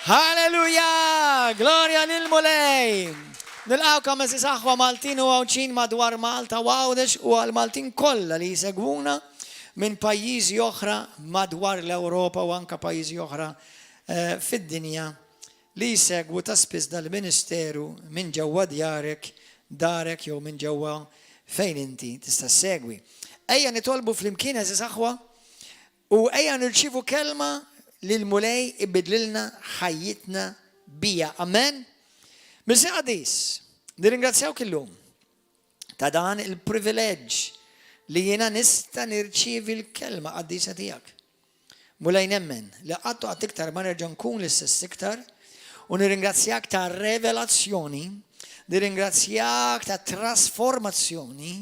Halleluja! Gloria lil-Mulej! Nilqawkom eżis aħwa Maltin u għawċin madwar Malta għawdex u għal-Maltin kollha li jsegwuna minn pajjiżi oħra madwar l-Ewropa u anka pajjiżi oħra fid-dinja li jsegwu ta' spiss dal-Ministeru minn ġewwa darek jew minn ġewwa fejn inti tista' segwi. Ejja nitolbu flimkien eżis aħwa u ejja nirċievu kelma lil-Mulej ibidlilna ħajjitna bija. Amen? Bil-seqadis, nirringrazzjawk illum ta' dan il-privileġġ li jiena nista' nirċievi l-kelma qaddisa tiegħek. Mulej nemmen li għattu għad iktar ma nerġa' nkun l-istess iktar u nirringrazzjak ta' revelazzjoni, nirringrazzjak ta' trasformazzjoni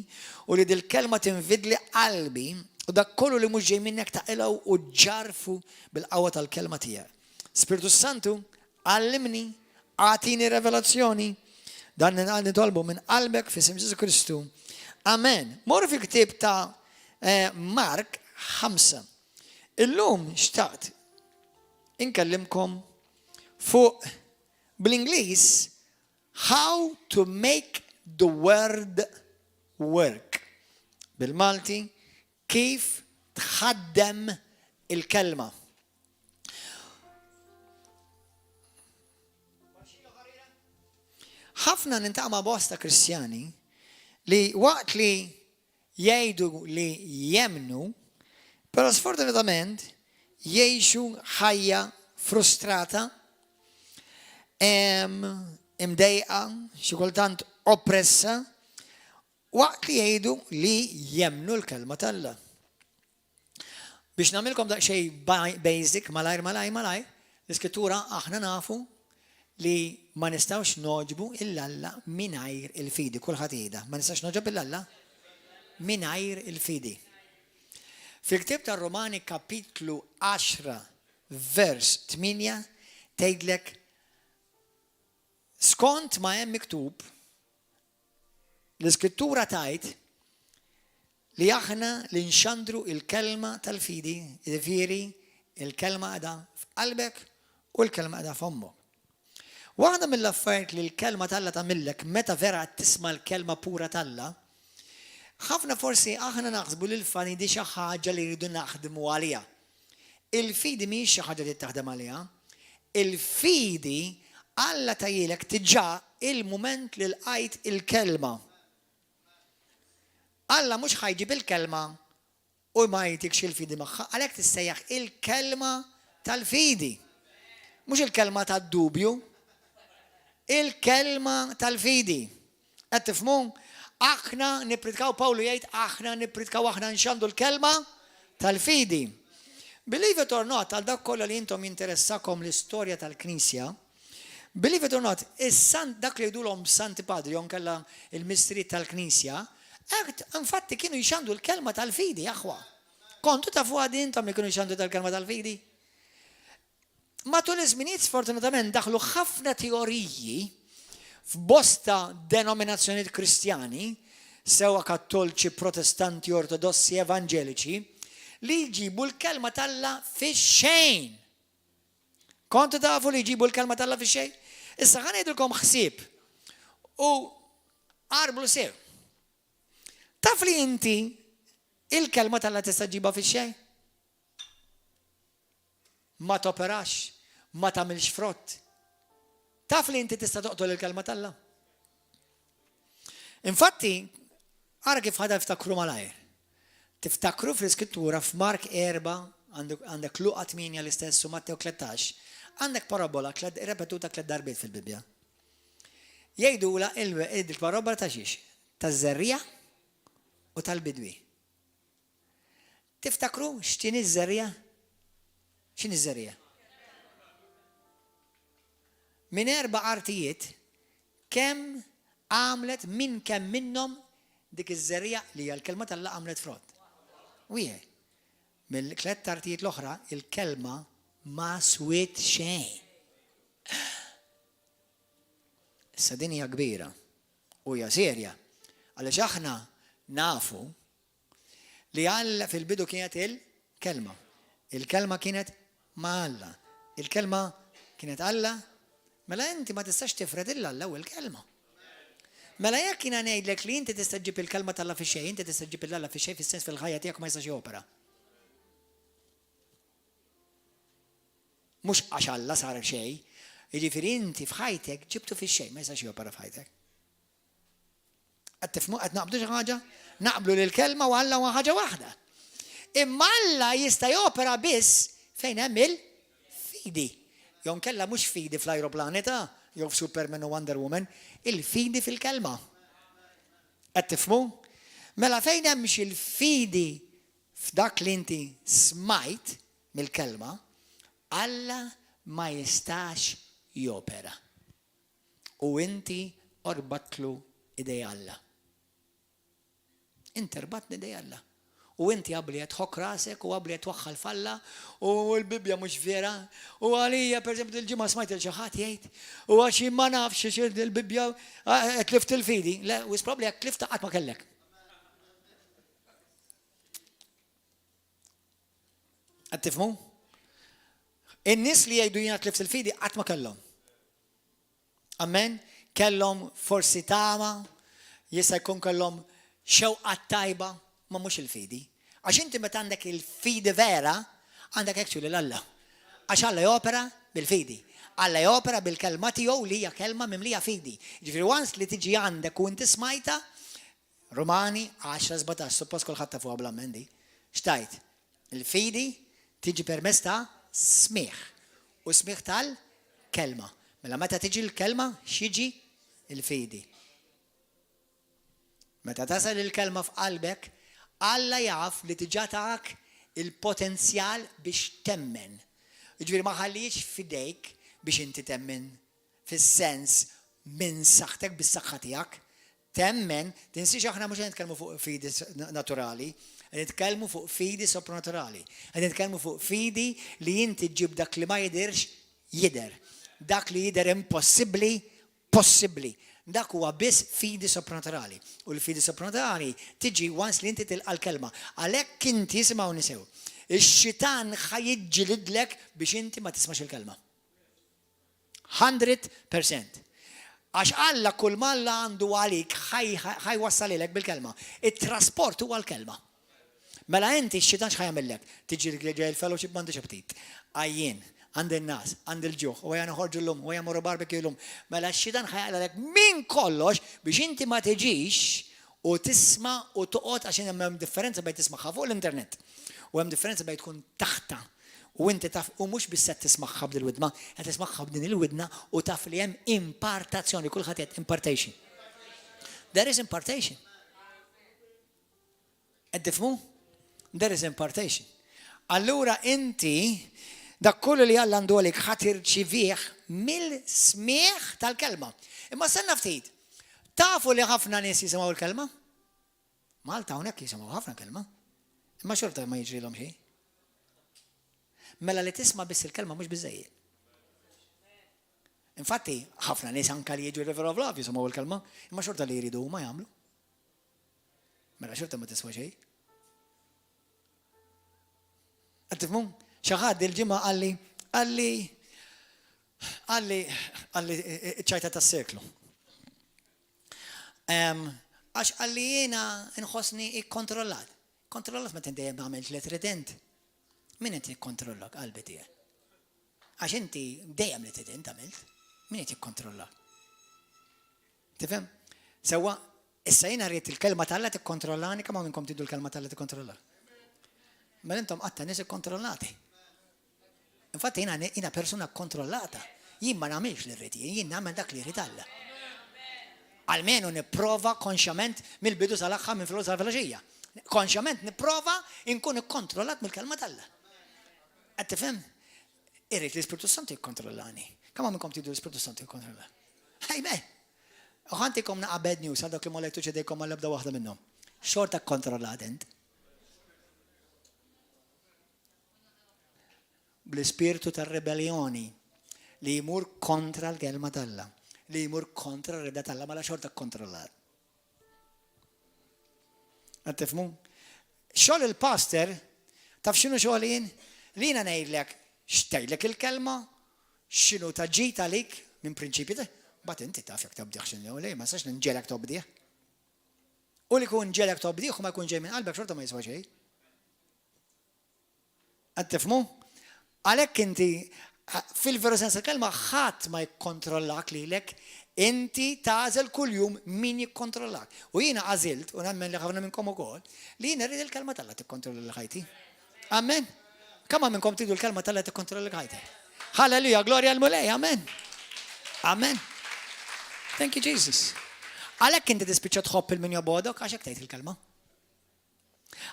u li dil-kelma tinvidli qalbi u dak kollu li mhux ġej minnek taqilgħu u ġarfu bil-qawwa tal-kelma tiegħek. Spiritu Santu, għallimni, għatini revelazzjoni, dan nitolbu minn qalbek f'isem Ġesu Kristu. Amen. Morru fil-ktieb ta' Mark 5. Illum xtaqt inkellimkom fuq bl-Ingliż how to make the word work. Bil-Malti kif tħaddem il-kelma. ħafna nintaqma bosta Kristjani li waqt li jgħidu li jemnu, però sfortunatament jgħixu ħajja frustrata, imdejqa, xi kultant oppressa, waqt li jgħidu li jemnu l-kelma tal-Alla. Biex nagħmilkom daqsxejn basic malajr, l-Iskrittura aħna nafu li ma nistgħux noġbu il-Alla mingħajr il-fidi. Kulħadd jgħidha, ma nistax noġob il-Alla mingħajr il-fidi. Fil-ktieb tar-Romani kapitlu 10 vers 8 tgħidlek skont ma hemm miktub l-Iskrittura tajt li aħna li nxandru il-kelma tal-fidi, jiġifieri il-kelma qiegħda f'qalbek u l-kelma qiegħda f'ommok. Waħda mill-affarijiet li l-kelma tal-Alla tagħmilek meta vera qed tisma' l-kelma pura tal-Alla, ħafna forsi aħna naħsbu li l-fani di xi ħaġa li rridu naħdmu għaliha. Il-fidi mhix xi ħaġa li taħdem għaliha. Il-fidi Alla tajilek tiġà il-mument li lqajt il-kelma. Alla mhux ħajġib il-kelma u ma jgħidikx il-fidi magħha, għalhekk tissejjaħ il-kelma tal-fidi. Mhux il-kelma tad-dubju, il-kelma tal-fidi. Qed tifhmu? Aħna nippritkaw Pawlu jgħid aħna nippritkaw aħna nxandu l-kelma tal-fidi. Believe it or not, għal dak kollha li intom jinteressakom l-istorja tal-Knisja, believe it or not, is-sant dak li jgħidulhom Santi Padri jew nkella il-mistri tal-Knisja, infatti kienu jxandu l-kelma tal-fidi, aħwa. Kontu tafu għadi intom li kienu jxandu tal-kelma tal-fidi? Matul iż-żminijiet sfortunatament daħlu ħafna teoriji f'bosta denominazzjonijiet Kristjani, sewa kattoliċi, protestanti, ortodossi, evanġeliċi, li jġibu l-kelma tal-Alla fix-xejn. Kontu tafu li jġibu l-kelma tal-Alla fix-xejn? Issa ħa ngħidilkom ħsieb u qarblu sew. Taf li inti il-kelma tal-Alla tista' ġibha fix-xejn? Ma toperax, ma tagħmilx frott. Taf li inti tista' toqtol il-kelma tal-Alla? Infatti, ara kif ħada ftakru malajr. Tiftakru fl-Iskrittura f'Mark 4, għandek Luqa 8 l-istess u Mattew 13, għandek parabola repetuta 3 darbiet fil-Bibja. Jgħidula il-parabola ta' xiex? Taż-żerrija u tal-bidwi. Tiftakru x'tieni ż-żerrija? X'inhi ż-żerrija? Min 4 artijiet kemm għamlet min kemm minnhom dik iż-żerrija li hija l-kelma tal-Alla għamlet frott. Wieħed. Mill-3 artijiet l-oħra il-kelma ma swiet xejn. Issa din hija kbira u hija serja għaliex aħna nafu li Alla fil-bidu kienet il-kelma. Il-kelma kienet ma' Alla. Il-kelma kienet Alla, mela inti ma tistax tifred illa l-ewwel kelma. Mela jekk jiena ngħidlek li inti tista' ġġib il-kelma tal-Alla fix-xejn, inti tista' ġġib il-Alla fix-xejn fis-sens fil-ħajja tiegħek ma jistax jopera. Mhux għax Alla sar xejn, jiġifieri inti f'ħajtek ġibtu fix-xejn ma jistax jopera f'ħajtek. Qed tifhmu qed naqbdu xi ħaġa? Naqblu li l-kelma u Alla huwa ħaġa waħda. Imma Alla jista' jopera biss fejn hemm il-fidi. Jew nkella mhux fidi fl-ajroplaneta, jew f'Superman u Wonder Woman, il-fidi fil-kelma. Qed tifhmu? Mela fejn hemmx il-fidi f'dak li inti smajt mill-kelma, Alla ma jistax jopera. U inti orbatlu idej Alla. Inti rbatni idej Alla. U inti għabli jtħok rasek u għabli jtwaxħal falla u l-Bibja mux vera u għalija per esempio il-ġimma smajt il-ċaħat jgħid u għaxi ma nafx il-Bibja tlift il-fidi. Le, u isprobli għak tlifta għat ma kellek. Għad tifmu? In-nis li jgħidu jina tlift il-fidi għat ma kellhom. Amen? Kellhom forsi tama, jista' jkun kellhom xewqat tajba, ma mhux il-fidi. Għax inti meta għandek il-fidi vera, għandek actually l-Alla. Għax Alla jopera bil-fidi. Alla jopera bil-kelma tiegħu li hija kelma mimlija fidi. Ġifieri once li tiġi għandek u inti smajta, Romani 10-17, suppost kulħadd tafuha bla mendi. Xtajt, il-fidi tiġi permess ta' smigħ. U smigħ tal-kelma. Mela meta tiġi l-kelma, x'jiġi il-fidi. Meta tasal il-kelma f'qalbek, Alla jaf li tiġatak il-potenzjal biex temmen. Ġifieri ma ħallix fidejk biex inti temmen fis-sens minn saħħtek bis-saħħa tiegħek. Temmen, tinsiex aħna mhux nitkellmu fuq fidi naturali, nitkellmu fuq fidi soprannaturali. Nitkellmu fuq fidi li inti ġib dak li ma jidirx jidher. Dak li jidher impossibbli, possibbli. Dak huwa biss fidi soprannaturali. U l-fidi soprannaturali tiġi once li inti tilqa' l-kelma. Għalhekk inti simgħu nisew. Ix-xitan ħajiġġilidlek biex inti ma tismax il-kelma. 100%. Għax Alla kull ma Alla għandu għalik ħajwassalilek bil-kelma. It-trasport huwa l-kelma. Mela inti x-xitan x'ħajamillek? Tiġi ġej il-fellowship m'għandix aptit. Għajjien. Għand il-nas, għand il-ġuħ, u għajna ħorġu l-lum, u għajna morru barbecue l-lum. Mela x-xitan ħajqalek min kollox biex inti ma tiġix u tisma u tuqot għaxin hemm differenza bejn tismaħħa fuq l-internet. U hemm differenza bejn tkun taħta. U inti taf, u mhux bisset tismaħħa b'din il-widma, qed tismaħħa b'din il-widna u taf li hemm impartazzjoni, kulħadd jgħid impartation. There is impartation. Qed tifhmu? There is impartation. Allura inti dak kollu li Alla għandu għalik ħatirċivih mill-smieħ tal-kelma. Imma senna ftit, tafu li ħafna nies jisimgħu l-kelma? Malta hawnhekk jisimgħu ħafna kelma. Imma xorta ma jiġrilhom xejn. Mela li tisma' biss il-kelma mhux biżejjed. Infatti, ħafna nies anke li jiġu River of Love jisimgħu l-kelma, imma xorta li jridu huma jagħmlu. Mela xorta ma tiswa xejn. Qed tifhmu? ċaħad il-ġimma għalli ċajta tas seklu. Għax għalli jena nħosni ikkontrollat. Kontrollat ma t-dejjem għamil li trident. Min inti ikkontrollak qalbi tiegħek? Għax inti dejjem li trident għamilt. Min inti ikkontrollak? Tifhem? Sewa, issa jena rrit il-kelma tal-la tikkontrollani, kemm minnkom tiddu l-kelma tal-la tikkontrollak? Mela intom qatta nies ikkontrollati. Infatti jina persona kontrollata. Jien ma nagħmilx li rrid, jien nagħmel dak li rrid Alla. Almenu nipprova konxjament mill-bidu sal-aħħar minn filgħodu sal-filgħaxija. Konxjament nipprova nkun ikkontrollat mill-kelma tal-Alla. Qed tifhem? Irrid li l-Ispiritu Santu jikkontrollani. Kemm minnkom tridu l-Ispiritu Santu jikkontrollani? Ħajbe. U ħantikom naqa' bad news għal dak li ma lejtux idejkom mal ebda waħda minnhom. Xorta kkontrollat int. Bl-ispirtu tar-rebellioni li jmur kontra l-kelma tal-Alla, li jmur kontra r-rida tal-Alla ma la xorta kontrollat. Għad tifhmu? Xogħol il-pastor, taf x'inhu xogħol jien? Li jiena ngħidlek xtejlek il-kelma, x'inhu taġġit għalik minn prinċipji bat inti taf jekk tobdih x'inhu lej ma sax ninġelek tobdih. U li kun ġelek tobdih u ma jkun ġej minn qalbek xorta ma jiswa xejn. Qed tifhmu? Għalhekk inti fil-veru sens il-kelma ħadd ma jikkontrollak lilek, inti tagħżel kuljum min jikkontrollak. U jiena għażilt u nemmen li ħafna minnkom ukoll li jiena rrid il-kelma tal-Alla tikkontrolla ħajti. Amen. Kemm minnkom tridu l-kelma tal-Alla tikkontrolla ħajti. Halleluja, glorja l-mulej, amen. Amen. Thank you, Jesus. Għalhekk inti tispiċċa tħobb il-min jobodok għax hekk tgħid il-kelma.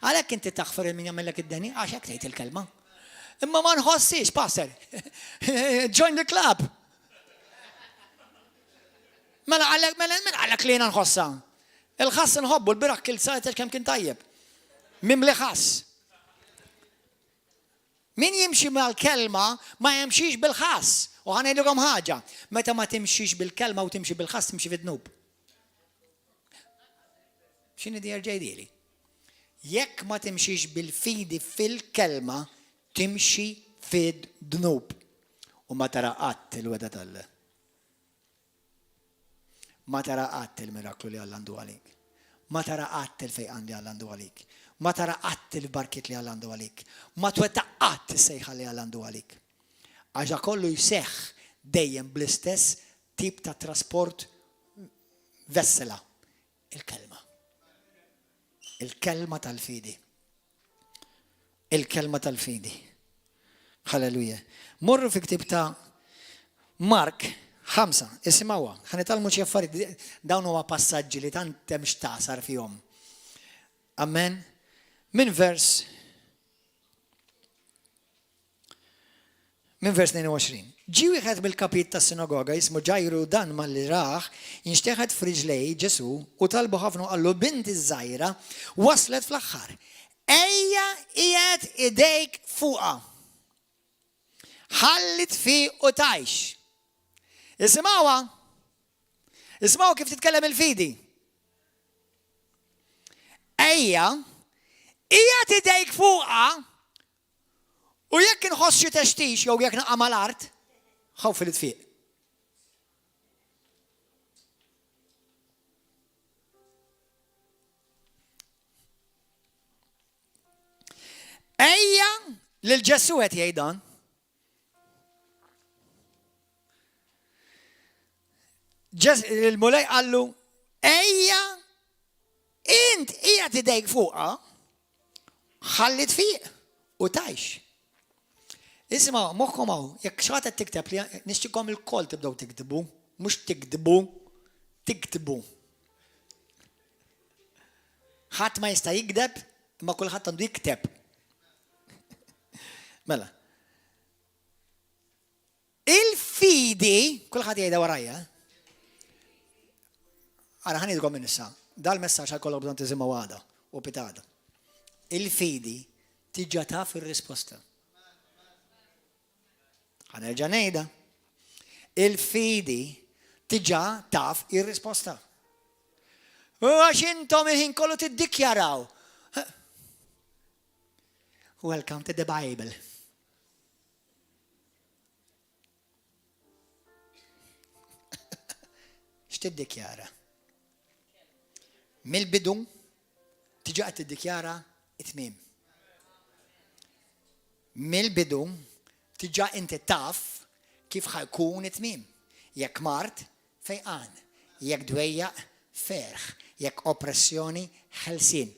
Għalhekk inti taħfar il-min jagħmellek id-deni għax hekk tgħid il-kelma. Imma ma nħossix, passer. Join the club. Mela għalhekk li jiena nħossa. Il-ħass nħobbu l-biraħ kil sajt kemm kien tajjeb. Mimli ħass. Min jimxi mal-kelma ma jimxix bil-ħass. U ħanajdilkom ħaġa, meta ma timxix bil-kelma u timxi bil-ħass timxi fid-dnub. X'inhi di ġejdili? Jekk ma timxix bil-fidi fil-kelma, timxi fid-dnub. U ma tara qatt il-weda tal-le. Ma tara qatt il-miraklu li Alla għandu għalik. Ma tara qatt il-fejqan li Alla għandu għalik. Ma tara qatt il-barkiet li Alla għandu għalik. Ma twetta qatt is-sejħa li Alla għandu għalik. Għaxa kollu jseħħ dejjem bl-istess tip ta' trasport vessela. Il-kelma. Il-kelma tal-fidi. Il-kelma tal-fidi. Halleluja. Morru fi ktib ta' Mark 5, isimawa, ħanitalmu xi affarijiet dawn huwa passaġġi li tant hemm x'tasar fihom. Amen. Min vers 22. Ġi wieħed mill-kapit tas-sinagoga jismu Ġajru dan malli raħ jinxteħed f'riġlej Ġesu u talbu ħafna qallu binti żgħira waslet fl-aħħar. Ejja qiegħed idejk fuqha. Ħallit fi u tajx. Isimgħuha. Ismgħu kif titkellem il-fidi. Ejja qiegħed idejk fuqha. U jekk inħoss xi teċtix jew jekk naqqa mal-art, ħaw fil-tfiq. Ejja lil Ġesu qed jgħidan. Il-mulej qallu ejja int qiegħed idejk fuqha ħalli tfiq u tajx. Isma, moħkom għaw, jekk xaħat tikteb li nixtikom il-kol tibdaw tiktibu, mux tiktibu, tiktibu. ħadd ma jista' jikdeb, imma kulħadd għandu jikteb. Mela. Il-fidi, kulħadd jgħidha warajja. Ara ħanidkom minn issa, dal-messaġġ għal kollha bżonn tiżimgħu għada u pitada. Il-fidi tiġa taf ir-risposta. Ħanerġa' ngħidha. Il-fidi tiġa taf ir-risposta. U għax intom il-ħin kollu tiddikjaraw. Welcome to the Bible. X'tiddikjara? Mill-bidu tiġa qed tiddikjara it-tmiem. Mill-bidu tiġa inti taf kif ħajkun it-tmiem. Jekk mart fejqan, jekk dwejjaq ferħ, jekk oppressjoni ħelsien.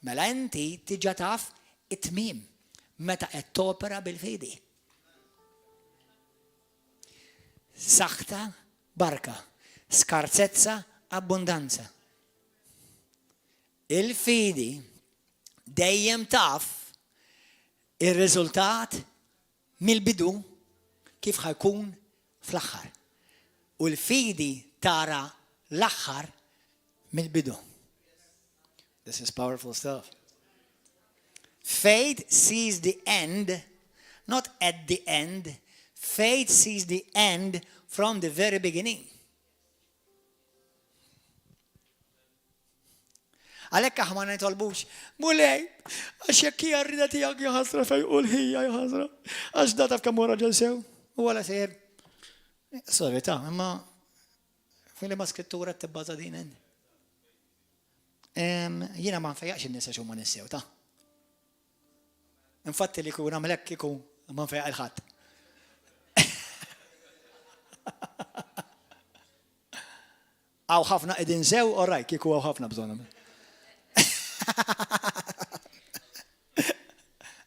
Mela inti tiġa taf it-tmiem meta qed topera bil-fidi. Saħta barka, skarzezza abbundanza. Il-fidi dejjem taf ir-riżultat mill-bidu kif ħajkun fl-aħħar. U l-fidi tara l-aħħar mill-bidu. This is powerful stuff. Faith sees the end, not at the end. Faith sees the end from the very beginning. Għalhekk aħna ma nitolbux, mulej, għax jekk hija rrida tiegħek jaħasra fejn qul ħija jaħasra, għax da taf kemm wara ġelsew. U għala sejjer, sorry ta' imma fil-ma skrittura t-tibbaza dinin. Jina ma nfejjaqx il-nisa xo ma nissew ta' infatti li kun għamlek kiku ma nfejjaq il-ħat. Għaw ħafna id-din sew, orraj, kiku għaw ħafna bżonum.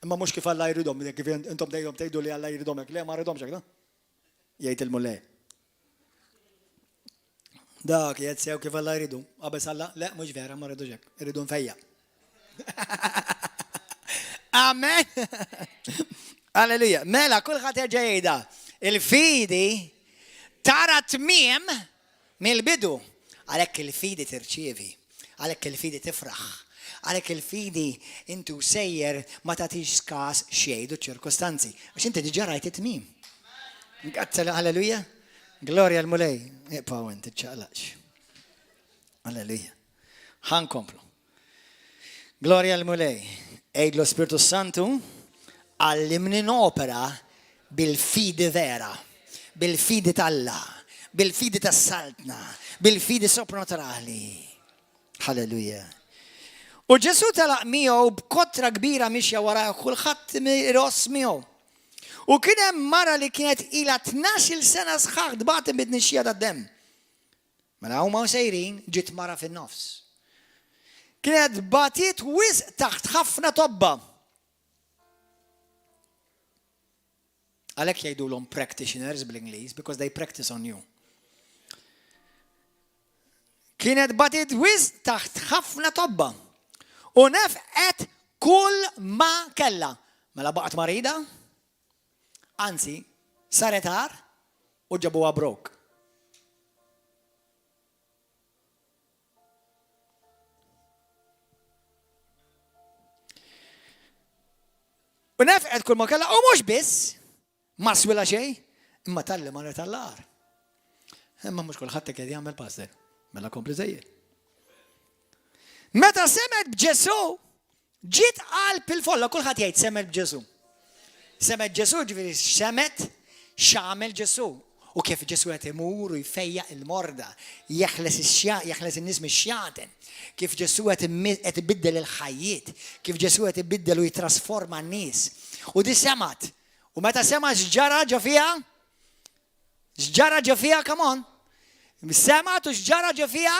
Imma mux kif Alla jridom, kif intom dejdom tejdu li Alla jridom, le ma jridom xek, da? Jgħid il-mullej. Dak jgħid sew kif Alla jridu, għabes Alla, le, mux vera, ma jridu xek, jridu nfejja. Amen. Alleluja. Mela, kullħat jerġa' jgħidha. Il-fidi tara tmiem mill-bidu. Għalhekk il-fidi tirċievi, għalhekk il-fidi tifraħ, għalhekk il-fidi intu sejjer ma tagħtix każ xejn u ċirkostanzi. Għax inti diġà rajt it-tmiem. Nqazzel alleluja. Glorja l-mulej. Iqpaw inti ċaqlaqx. Alleluja. Ħankomplu. Glorja l-mulej. Ejdlu Spiritu Santu għallimni opera bil-fidi vera, bil-fidi tal-la, bil-fidi tas-saltna, bil-fidi soprannaturali. Halleluja. U Ġesu talaq miegħu b'kotra kbira mixja wara kulħadd iros miegħu. U kien hemm mara li kienet ilha 12 sena sħaħ tbagħtem bid-nixxija tad-demm. Mela huma sejrin ġiet mara fin-nofs. Kienet batiet wisq taħt ħafna tobba. Għalhekk jgħidulhom practitioners bl-Ingliż because they practice on you. Kienet batiet wisq taħt ħafna tobba. U nefqet kull ma kella. Mela baqgħet marida, anzi, saret għar u ġabuha brok. U nefqet kull ma kella, u mhux biss, ma swila xejn, imma talli marret tal-għar. Imma mhux kulħadd qed jagħmel passer, mela kompli żejjed. Meta semet b'Ġesu, ġiet qalb il-folla, kulħadd jgħid semet b'Ġesu. Semet Ġesu ġifieri semet x'għamel Ġesu. U kif Ġesu qed imur u jfejjaq il-morda, jeħles in-nies mix-xjaten. Kif Ġesu qed ibiddel il-ħajjiet, kif Ġesu qed ibiddel u jitrasforma n-nies. U di semat. U meta sema x'ġara ġo fiha? X'ġara ġo fiha, come on. Semat u x'ġara ġo fiha?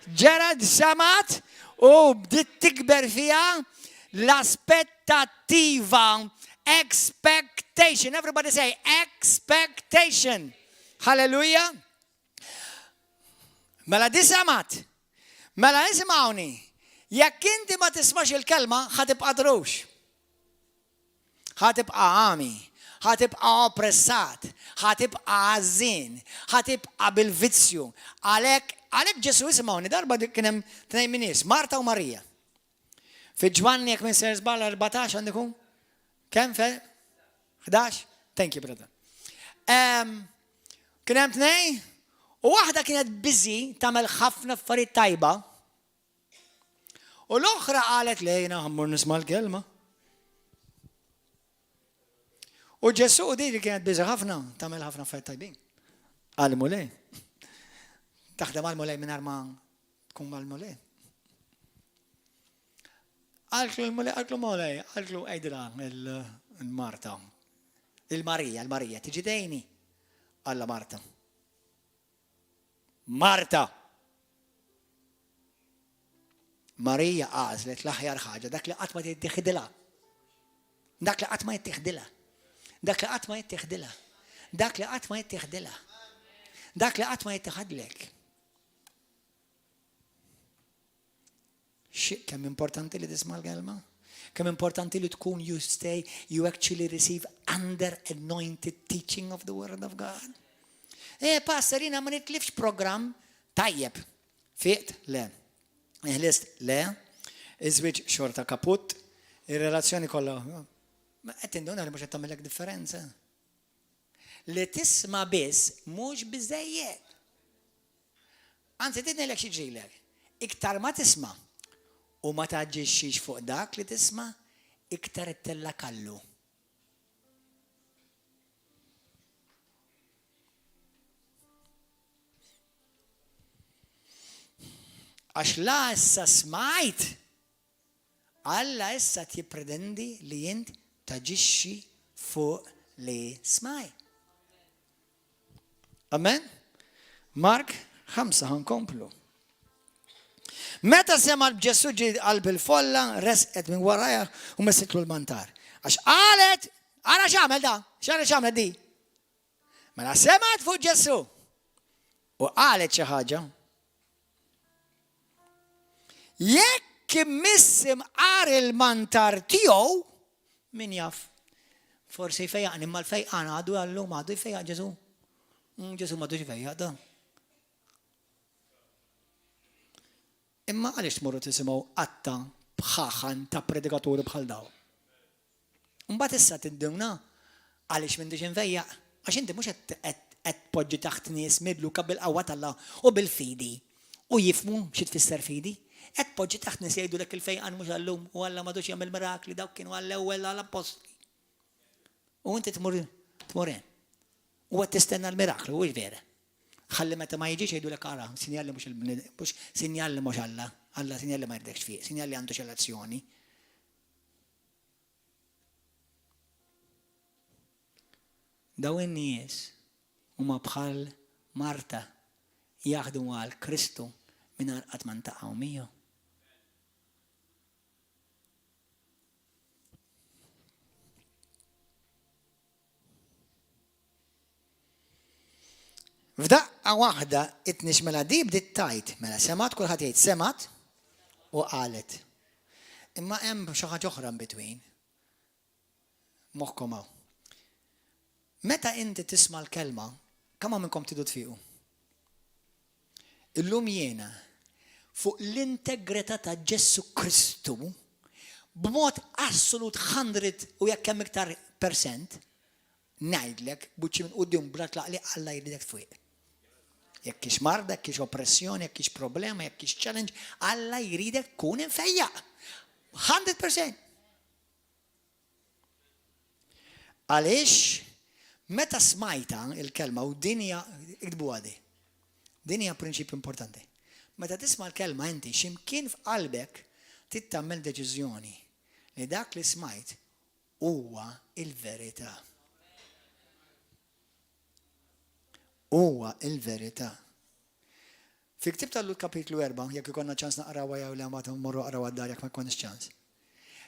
Ġara semat u bdiet tikber fiha l-aspettattiva. Expectation. Everybody say expectation. Hallelujah. Mela di semat. Mela ismawni. Jekk inti ma tismax il-kelma, ħatibqa' drux. ħatibqa' għami. ħatibqa' oppressat. ħatibqa' għażin. ħatibqa' bil-vizzju. Għalhekk Ġesu ismawni darba kien hemm tnejn nies, Marta u Marija. Fi Ġwanni jekk min ser żball 14 għandikum? Kemm fe? 11? Thank you, brother. Kien hemm tnejn u waħda kienet busy tagħmel ħafna affarijiet tajba. U l-oħra qalet lejna ħammur nisma' l-kelma. U Ġesu di li kienet busy ħafna tagħmel ħafna affarijiet tajbin. Għal mulej. Taħdem għal mulej mingħajr ma tkun mal-mulej. Għalklu mulej, għalklu għajdila il-Marta. Il-Marija, tiġi dejni. Alla Marta. Marta. Marija għazlet l-aħjar ħaġa, dak li qatt ma jittieħdilha. Dak li qatt ma jittieħdilha. Dak li qatt ma jittieħdilha. Dak li qatt ma jittieħdilha. Dak li qatt ma jittieħadlek. Kemm importanti li tisma' l-kelma? Kemm importanti li tkun you actually receive under anointed teaching of the word of God. Pastorina ma nitlifx program tajjeb. Fiqt? Le. Iħlist? Le. Iżwiġ xorta kaput. Ir-relazzjoni kollha. Ma qed induna li mhux qed tagħmellek differenza. Li tisma' biss mhux biżejjed. Anzi tidnilek xi ġrilek. Iktar ma tisma' u ma taġġixx fuq dak li tisma' iktar ittella kallu. Għax la issa smajt, Alla issa tippretendi li jint taġixxi fuq li smaj. Amen? Mark 5 ħankomplu. Meta sema Ġesu ġi qalb il-folla, resqet minn waraja u messitlu l-mantar. Għax qalet, ara x'għamel da? X'għamel di? Mela semat fuq Ġesu. U qalet xi ħaġa. Jekk immissim qar il-mantar tiegħu, min jaf. Forsi jfejjaqni imma l-fejqan għadu għallum għadu jfejjaq Ġesu. Ġesu m'għadux jfejjaq da. Imma għaliex tmorru tisimgħu qatta bħaħan ta' predikaturi bħal daw. Mbagħad issa tiddewna għaliex m'intix infejjaq, għax inti mhux qed tpoġġi taħt nies midlu bil-qawwa tal-Alla u bil-fidi u jifmu xi tfisser fidi. Qed tpoġġi taħt nies jgħidulek il-fejqan mhux għallum u Alla m'għadux jagħmel mirakli dawk kienu għall-ewwel għall-apostli. U inti tmur hemm. U qed tistenna l-miraklu, u vera. Ħalli meta ma jiġix jgħidulek ara, sinjali mhux sinjali mhux Alla, Alla sinjali ma jrdekx fih, sinjali għandu xi elezzjoni. Daw in-nies huma bħal Marta jaħdmu għal Kristu mingħajr qatt ma ntaqgħu miegħu. F'daqqa waħda itnix mela di bdiet tajt, mela semat kulħadd jgħid semat u qalet. Imma hemm xi ħaġa oħra between. Moħħkom hawn. Meta inti tisma' l-kelma, kemm minnkom tidu tfiqu? Illum jiena fuq l-integrità ta' Ġesu Kristu b'mod assolut 100 u jekk hemm iktar percent ngħidlek buċċi minn quddiem bla tlaqli Alla jridek tfiq. Jekk kiex marda, jekk kiex oppressjoni, jekk kiex problema, jekk kiex challenge, Alla jridek kun infejjaq. 100%. Għaliex meta smajta il-kelma u dinja ikdbu għadi. Dinja prinċipju importanti. Meta tisma' l-kelma inti x'imkien f'qalbek tittamel deċiżjoni li dak li smajt huwa il-verità. Huwa il-verità. Fi ktib tal-Lut kapitlu 4, jekk ikonna ċans naqrawa jew le ma mmorru qraw għad-dar jekk ma jkunx ċans.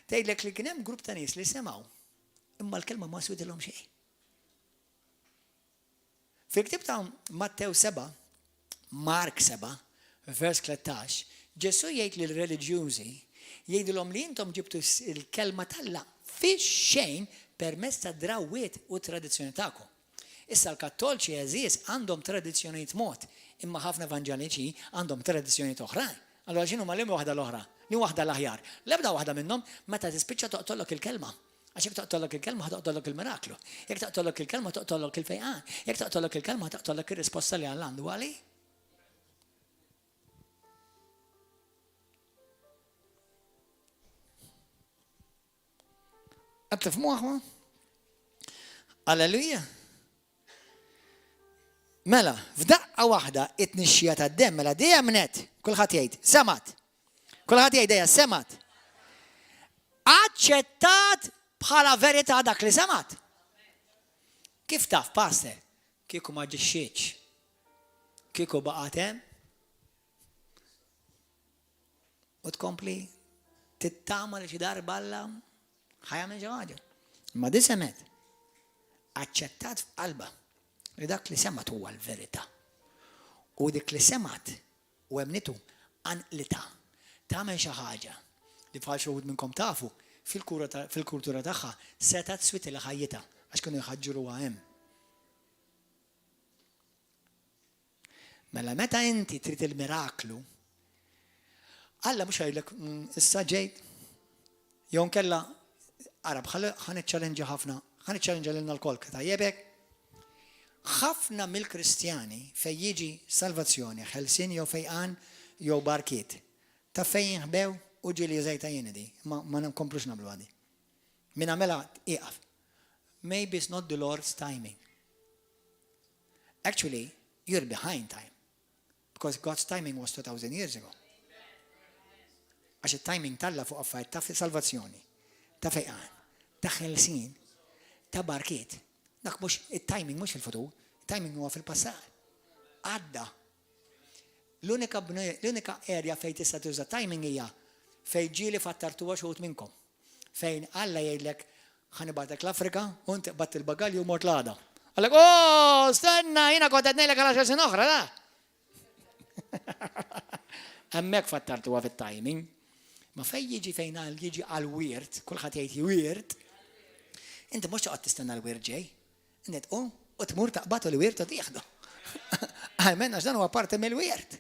Tgħidlek li kien hemm grupp ta' nies li semgħu, imma l-kelma ma swidilhom xejn. Fi ktib ta' Mattew 7, Mark 7, vers 13, Ġesu jgħid lill-reliġjużi jgħidilhom li intom ġibtu il-kelma tal-Alla fix-xejn permezz ta' drawwiet u tradizzjoni tagħkom. Issa l-Kattolċi eżis għandhom tradizzjonijiet mod, imma ħafna evanġeliċi għandhom tradizzjonijiet oħrajn. Allora x'inhu ma li waħda l-oħra, li waħda l-aħjar. L-ebda waħda minnhom meta tispiċċa toqtollok il-kelma. Għax jekk toqtollok il-kelma toqtollok il-miraklu. Jekk toqtollok il-kelma toqtollok il-fejqan. Jekk toqtollok il-kelma toqtollok ir-risposta li Alla għandu għali. Qed tifhmu aħwa? Alleluja. Mela, f'daqqa waħda it-nixxija tad-demm mela dejjem net, kulħadd jgħid, semat. Kulħadd jgħid dejja semat. Aċċettat bħala verità dak li semat. Kif taf, pastor? Kieku ma ġixxietx. Kieku baqgħet hemm u tkompli tittama li xi darba Alla ħajjagħmel xi ħaġa. Imma di semet. Aċċettat f'qalba. Li dak li semat huwa l-verità. U dik li semat u emnitu għanqlita. Tagħmel xi ħaġa li bħal xi wħud minnkom tafu fil-kultura tagħha seta tswiti li ħajjitha għax kienu jħaġġruha hemm. Mela meta inti trid il-miraklu, Alla mhux jgħidlek issa ġejt jew nkella ara bħal ħaniċċallenġa ħafna, ħaniċċallenġa lilna l-kol tajjebek. Ħafna mill-Kristjani fejn jiġi salvazzjoni, ħelsien jew fejqan jew barkiet. Ta' fejn jinħbew u ġieli żejta jieni di, ma nkomplux nagħmlu għadi. Min għamela iqaf. Maybe it's not the Lord's timing. Actually, you're behind time. Because God's timing was 2000 years ago. Għax il-timing talla fuq affarijiet ta' salvazzjoni, ta' fejqan, ta' ħelsin, ta' barkiet. Dak mhux it-timing mhux fil-futur, il-timing huwa fil-passat. Għadda. L-unika area fejn tista' tuża timing hija fejn ġieli fattartuha xogħol minnkom. Fejn Alla jgħidlek ħanibatek l-Afrika u inti qbatt il-bagalju u mort l-għada. Għallek, stenna, jiena kont qed ngħidlek għal 10 sin oħra, da. Hemmhekk fattartuha fit-timing. Ma fejn fejn jiġi għal-wirt, kulħadd jgħid wirt, inti mhux toqgħod tistenna l-wirt ġej. Inti u tmur taqbad l-wirt u tieħdu. Amen, għax dan huwa parti mill-wirt.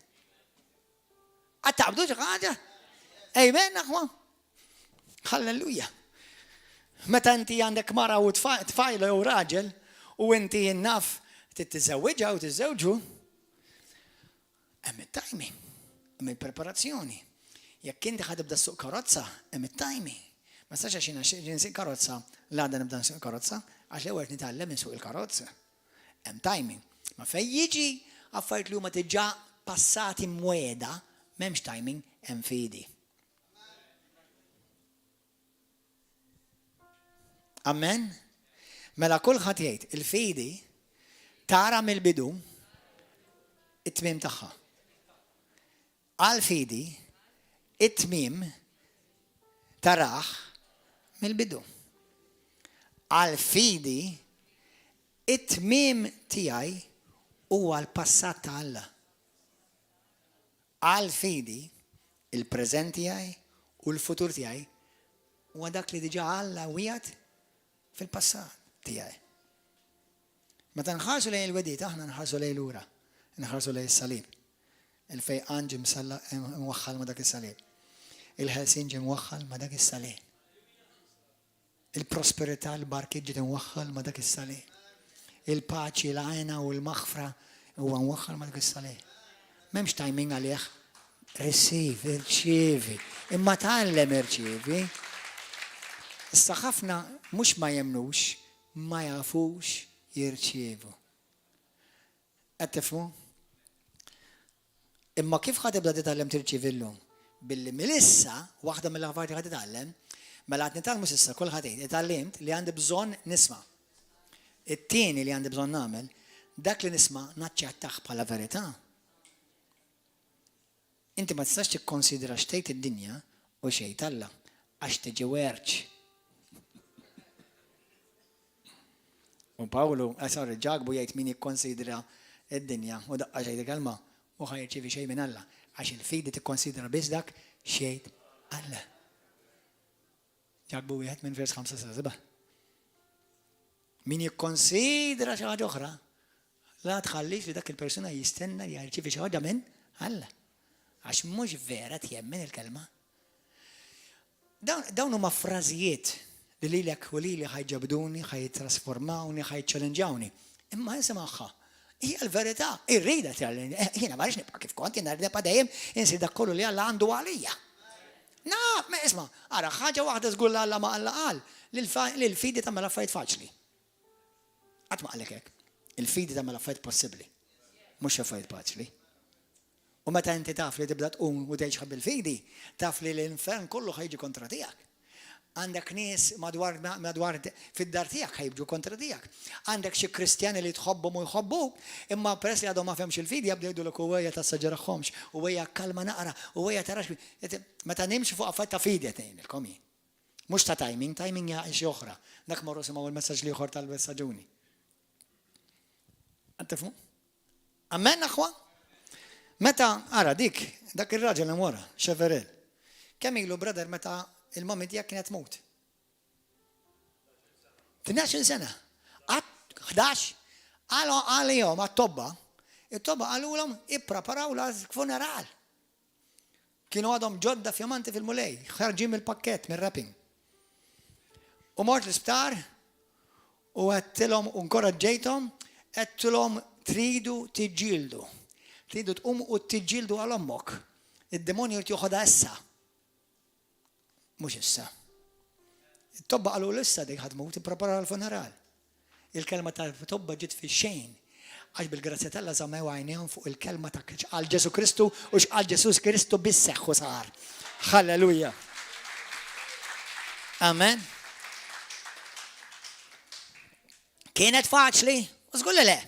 Għad taqbdu xi ħaġa? Amen, aħwa. Halleluja. Meta inti għandek mara u tfajla u raġel u inti naf tittiżewwiġha u tiżżewġu, hemm it-timing, hemm il-preparazzjoni. Jekk inti ħadibda suq karozza, hemm it-timing. Ma sax għax jiena nsuq karozza, l-għada nibda nsuq karozza, għax l-ewwel nitgħallem insuq il-karozza. Hemm timing. Ma fejn jiġi affarijiet li huma diġà passati mweda, m'hemmx timing, hemm fidi. Amen? Mela kulħadd jgħid il-fidi tara mill-bidu it-tmiem tagħha. Għal-fidi it-tmiem taraħ mill-bidu. Għal-fidi it-tmiem tiegħi huwa l-passat ta' Alla. Għal-fidi il-preżent tiegħi u l-futur tiegħi huwa dak li diġà Alla wiegħed fil-passat tiegħi. Meta nħarsu lejn il-wedid aħna nħarsu lejn lura, nħarsu lejn is-salib. Il-fejqan ġie mwaħħal ma' dak is-salib. Il-ħelsin ġie mwaħħal ma' dak is-salib. Il-prosperità l-barkiet ġiet mwaħħal ma' dak is-salib. Il-paċi, l-għajna u l-maħfra huwa mwaħħal ma' dak is-salib. M'hemmx timing għalih. Receive, irċievi. Imma tgħallem irċievi. Issa ħafna mhux ma jemnux, ma jafux jirċievu. Qed tifhmu? Imma kif ħad tibda titgħallem tirċievi llum? Billi milissa waħda mill-affarijiet ħad titgħallem, mela qed nitgħallmu s'issa kulħadd jgħid itgħallimt li għandi bżonn nisma'. It-tieni li għandi bżonn nagħmel dak li nisma' naċċettaħ bħala verità. Inti ma tistax tikkonsidra xtejt id-dinja u xejn Alla għax tiġi werċ. U Pawlu, ġagbu jgħid min jikkonsidra id-dinja u daqqa xejn kalma u ħajrċievi xejn minn Alla għax il-fidi tikkonsidra biss dak xejn Alla. Ġagbu wieħed minn vers 5-7. Min jikkonsidra xi ħaġa oħra, la tħallix li dak il-persuna jistenna li jirċievi xi ħaġa minn Alla. Għax mhux vera tjemmen il-kelma. Dawn huma frażijiet li lilek u lili ħajġabduni, ħajtrasformawni, ħajċċalenġawni. Imma insimgħha. Hija l-verità, irrida jiena ma rridx nibqa' kif kont, jiena nibqa' dejjem insir dak kollu li Alla għandu għalija. Ma isma', ara ħaġa waħda żgur Alla ma Alla qal li l-fidi tagħmel affarijiet faċli. Qatt ma qalek hekk. Il-fidi tagħmel affarijiet possibbli. Mhux affarijiet faċli. U meta inti taf li tibda tqum u tgħix bil-fidi, taf li l-infern kollu ħajġi kontra tiegħek. Għandek nies madwar fid-dar tiegħek ħajbġu kontra tiegħek. Għandek xi Kristjani li tħobbhom u jħobbuk, imma peress li għadhom ma fehmx il-fidi jabdu jgħidulek u wejja tassaġġarahomx, u wejja kalma naqra, u wejja tarax. Meta nimxi fuq affarijiet ta' fidi qed ngħidilkom jien. Mhux ta' timing hija xi oħra. Dak marru simgħu il-messaġġ li ieħor tal-messaġġuni. Tifhmu? Amen aħwa? Meta ara dik ir-raġel hemm wara, Xeverel. Kemm ilu brother meta il-mommi tiegħek kienet tmut? 12 sena. 11 għalihom għat-tobba, it-tobba qalulhom ippreparaw l-funeral. Kienu għadhom ġodda fjamanti fil-mulej, ħarġin mill-pakkett mir-wrapping. U mort l-isptar u għedtilhom u nkoraġġejthom, għedtilhom tridu tiġġieldu. Tridu tqum u tiġġieldu għal ommok. Id-demonju jrid joħodha issa. Mhux issa. It-tobba qalu l-issa dik ħadmu tipprepara l-funeral. Il-kelma tal-tobba ġiet fix-xejn. Għax bil-grazzja Alla żammew għajnejhom fuq il-kelma ta' x'qal Ġesu Kristu u x'qal Ġesus Kristu bis-seħħ u sar. Halleluja. Amen. Kienet faċli? Żgur le.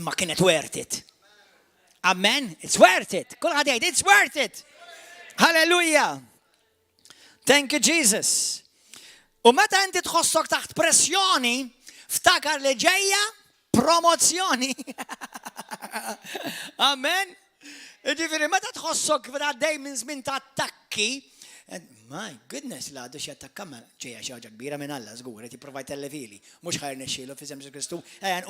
Ma kienet worth it. Amen. It's worth it. Kull ħadd jgħid it's worth it. Halleluja. Thank you Jesus. U meta inti tħossok taħt pressjoni, ftakar li ġejja promozzjoni. Amen. Ġifieri meta tħossok għaddej minn żmien ta' attakki, my goodness, la għadu xie attakkamma ġeja xaġa kbira minn Alla żgur, qed jipprova jtellefili. Mhux ħajr nexxielu fi Ġesu Kristu.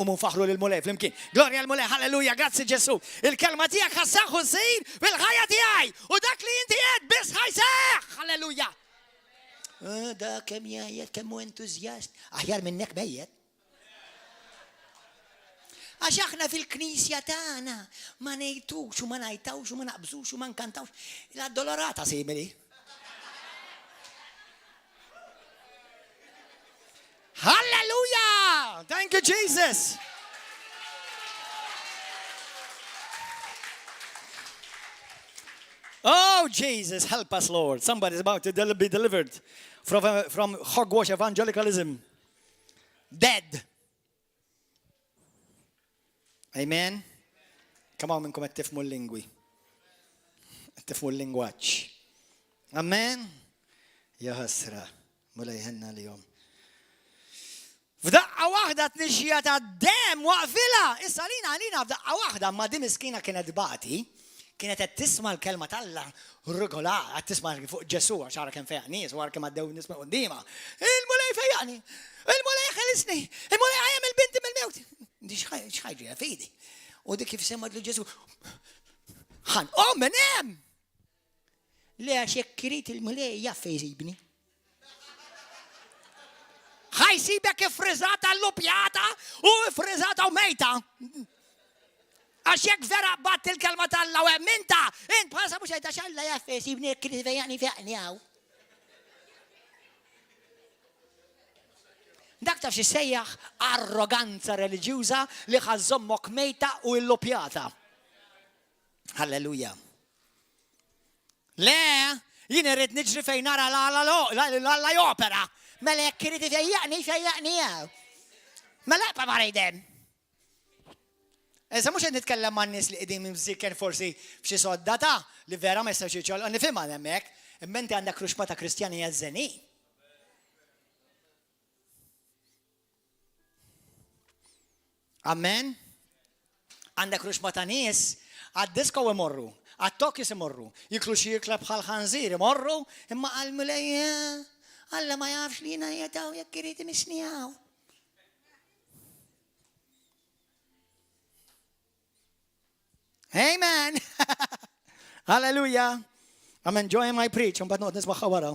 Umu nfaħru lil mulej flimkien. Glorja l mulej, halleluja, grazzi Ġesu. Il-kelma tiegħek ħassaħ u ssir fil-ħajja tiegħi u dak li inti qed biss ħajseħ. Halleluja. Da kemm jgħid kemm hu entużjast. Aħjar minnek mejjed. Għax aħna fil-knisja tagħna ma ngħidux u ma ngħidtawx u ma naqbżux u ma nkantawx. Il-addolorata simili. Hallelujah! Thank you, Jesus. Oh, Jesus, help us, Lord. Somebody's about to be delivered from hogwash evangelicalism. Dead. Amen. Come on, minkom qed tifhmu l-lingwi. Qed tifhmu l-lingwaġġ. Amen. Ja ħasra, mula jħenna l-jom. F'daqqa waħda tnixxija ta' dem waqfilha. Issa għalina f'daqqa waħda ma di miskina kienet bati, kienet qed tisma' l-kelma tal-Alla regolar, qed tisma' fuq Ġesu għax ara kemm fejja nies u ara kemm għaddew nisma' qudiema. Il-mulej fejjaqni, il-mulej ħelisni, il-mulej ħajjem il-binti mill-mewt. Di xħajġi fidi. U di kif semma li Ġesu. Ħan, minn hemm. Le għax jekk irid il-mulej jaffa jisibni. ħajsibek frizzata l-lupjata u frizzata u mejta. Għax jekk vera bat il-kelma tal-Alla u emminta, int bħalsa mux għajta xalla jaffe sibni kri fejjani fejjani għaw. Dak taf xi sejjaħ arroganza reliġjuża li ħażommok mejta u l-lupjata. Halleluja. Le, jien irrid niġri fejn nara la opera. Mela jekk irid fejjaqni għaw. Mela pa marejdem. Issa mhux qed nitkellem man nies li qegħdin mżikken forsi f'xi soddata li vera ma jistgħux jiċċolqu nifhimha hemmhekk, imma inti għandek ruxma ta' Kristjani jażżeni. Amen. Għandek ruxma ta' nies għad-disko imorru, għat-tokis imorru, jiklu xi jikla bħal ħanżir imorru, imma għall-mulejja Alla ma jafx li jina jgħataw jekk irid nisnijaw. Amen. Hallelujah. I'm enjoying my preach. But not this wara.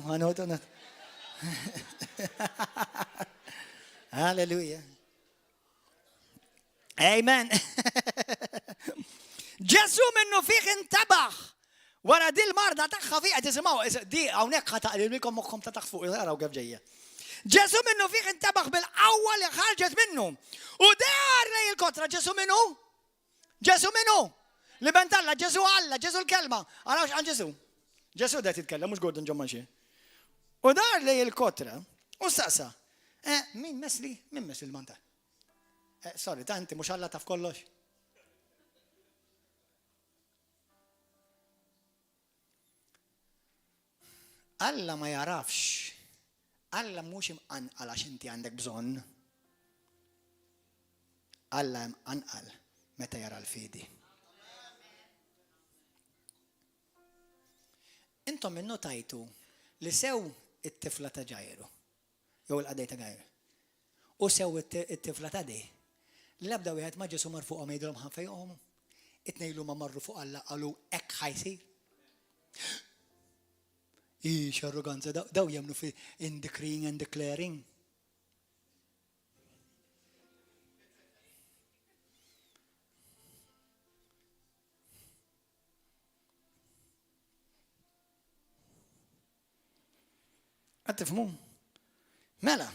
Hallelujah. Amen. Ġesu minnu fih intabaħ. Wara di l-marda taħħa fiqa tisimaw, di hawnhekk ħataqlilkom moħħkom ta' taħt fuq, araw kif ġejja. Ġesu minnu fih intabaħ bil-qawwa li ħarġet minnu. U dar lej il-kotra Ġesu minnu? Ġesu minnu? Li bentalla Ġesu Alla, Ġesu l-kelma. Għarawx għan Ġesu. Ġesu da titkellem, mhux Gordon John Manxie. U dar lej il-kotra, u staqsa. Min mesli? Min mesli l-manta? Sorry, ta' inti mhux Alla taf kollox. Alla ma jarafx, Alla mhux imqanqal għax inti għandek bżonn. Alla imqanqal meta jara l-fidi. Intom innotajtu li sew it-tifla ta' Ġajru, jew il-qadej ta' Ġajru, u sew it-tifla ta' di. L-ebda wieħed ma Ġesu mar fuqhom jgħidulhom ħanfejqhom. It-tnejlu ma marru fuq Alla qalu hekk ħajsir. Ix arroganza, daw jemnu fi in decreeing and declaring. Għattifmu? Mela,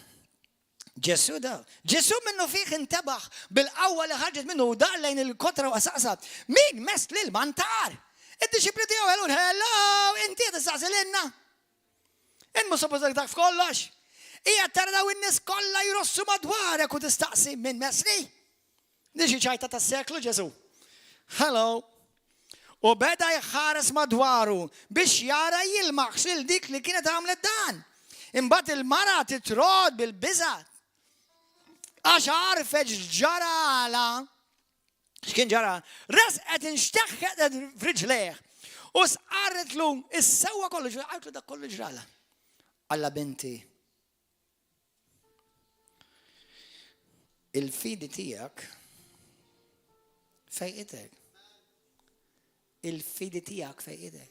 Ġesu minnu fiħ intabaħ bil-qawwa li ħarġet minnu u dar lejn il-kotra u qasaqsat. Min mess l-mantar? Id-disċipli tiegħu għalun, hello, inti tistaqsi l-inna. Inmu suppożak dak f'kollox. Ija tardaw in-nies kollha jrossu madwarek u tistaqsi min messli. Diġi ċajta tas-seklu Ġesu. Hello. U beda jħares madwaru biex jara jilmaħx il dik li kienet għamlet dan. Imbagħad il-mara titrod bil-biżat. Għax għarfeġ ġarala. X'kien ġara? Resqet inxteħħet f'riġlejh. U sqarretlu is-sewwa kollu ġrala, dak kollu ġrala. Alla binti. Il-fidi tiegħek fejqitek. Il-fidi tiegħek fejqitek.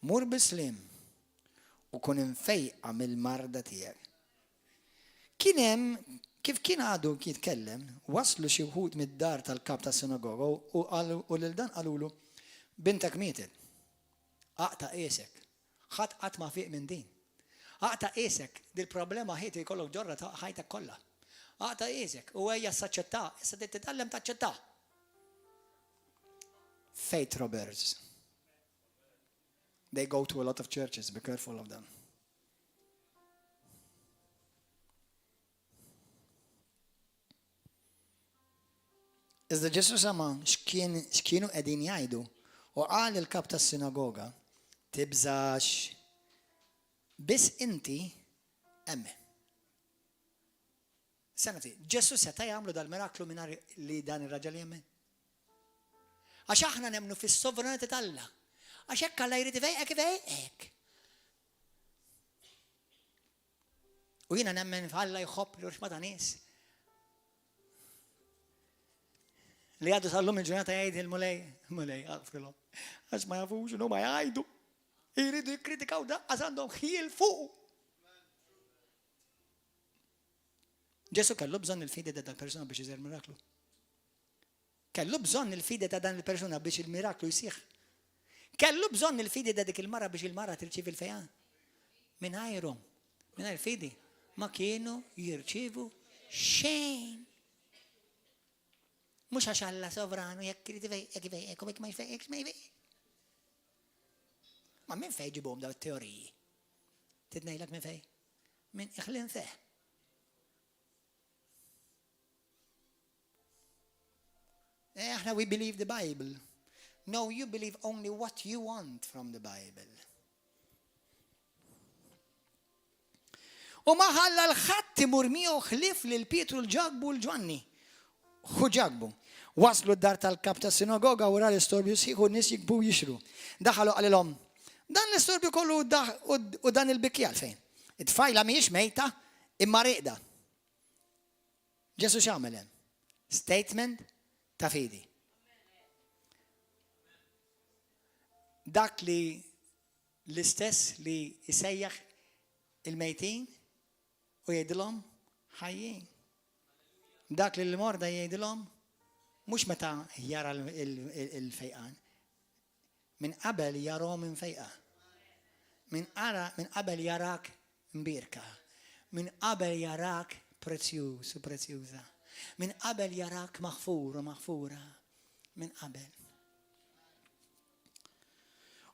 Mur bislim u kun infejqa mill-marda tiegħek. Kien hemm kif kien għadu jitkellem, waslu xi wħud mid-dar tal-kap tas-sinagoga u lil dan qalulu bintek mietet. Aqta' qiesek. Ħadd qatt ma fiq minn din. Aqta' qiesek, dil-problema ħiet jkollok ġorra ta' ħajtek kollha. Aqta' qiesek u ejja saċċetta, issa titgħallem taċċetta. Faith robbers. They go to a lot of churches, be careful of them. Iżda Ġesu sama x'kienu qegħdin jgħidu u qal il-kap tas-sinagoga tibżax biss inti emmen. Senati, Ġesu seta' jagħmlu dal-miraklu mingħajr li dan ir-raġel jemmen? Għax aħna nemmnu fis-sovranità tal-Alla. Għax hekk Alla jrid ifejqek ifejqek. U jiena nemmen f'Alla jħobb li rixma ta' nies. Li għaddu tal-lum il-ġurnata jgħid il-mulej, għafrilhom. Għax ma jafux u ma jgħidu. Jridu jikkritikaw daqqas għandhom ħiel fuq. Ġesu kellu bżonn il-fidi ta' dal-persuna biex iżer miraklu. Kellu bżonn il-fidi ta' dan il-persuna biex il-miraklu jsieħ. Kellu bżonn il-fidi ta' dik il-mara biex il-mara tirċievi il-fejqan. Mingħajrhom, mingħajr fidi, ma kienu jirċievu xejn. Mux għax Alla sovranu, jekk irid ifejqek u jekk ma jfejqekx ma jfejqek. Ma min fej ġibhom daw it-teoriji? Tidnejlek min fej? Min iħlin feh. Aħna we believe the Bible. No, you believe only what you want from the Bible. U maħalla l-ħadd imur miegħu ħlief lil Pietru l-ġagbu l-Ġwanni. Ġagbu. Waslu d-dar tal-kap tas-sinagoga wara l-istorbju sieħu n-nies jikbu jixru. Daħalu qalilhom dan l-istorbju kollu u dan il-bikki għalfejn. It-tfajla mhijiex mejta imma riqda. Ġesu x'għamel hemm? Statement ta' fidi. Dak li l-istess li jsejjaħ il-mejtin u jgħidilhom ħajjin. Dak li l-morda jgħidilhom mhux meta jara il-fejqan. Min qabel jarhom minn fejqa. Min qabel jarak mbirka. Min qabel jarak prezzjuż u prezzjuża. Min qabel jarak maħfur u maħfura. Min qabel.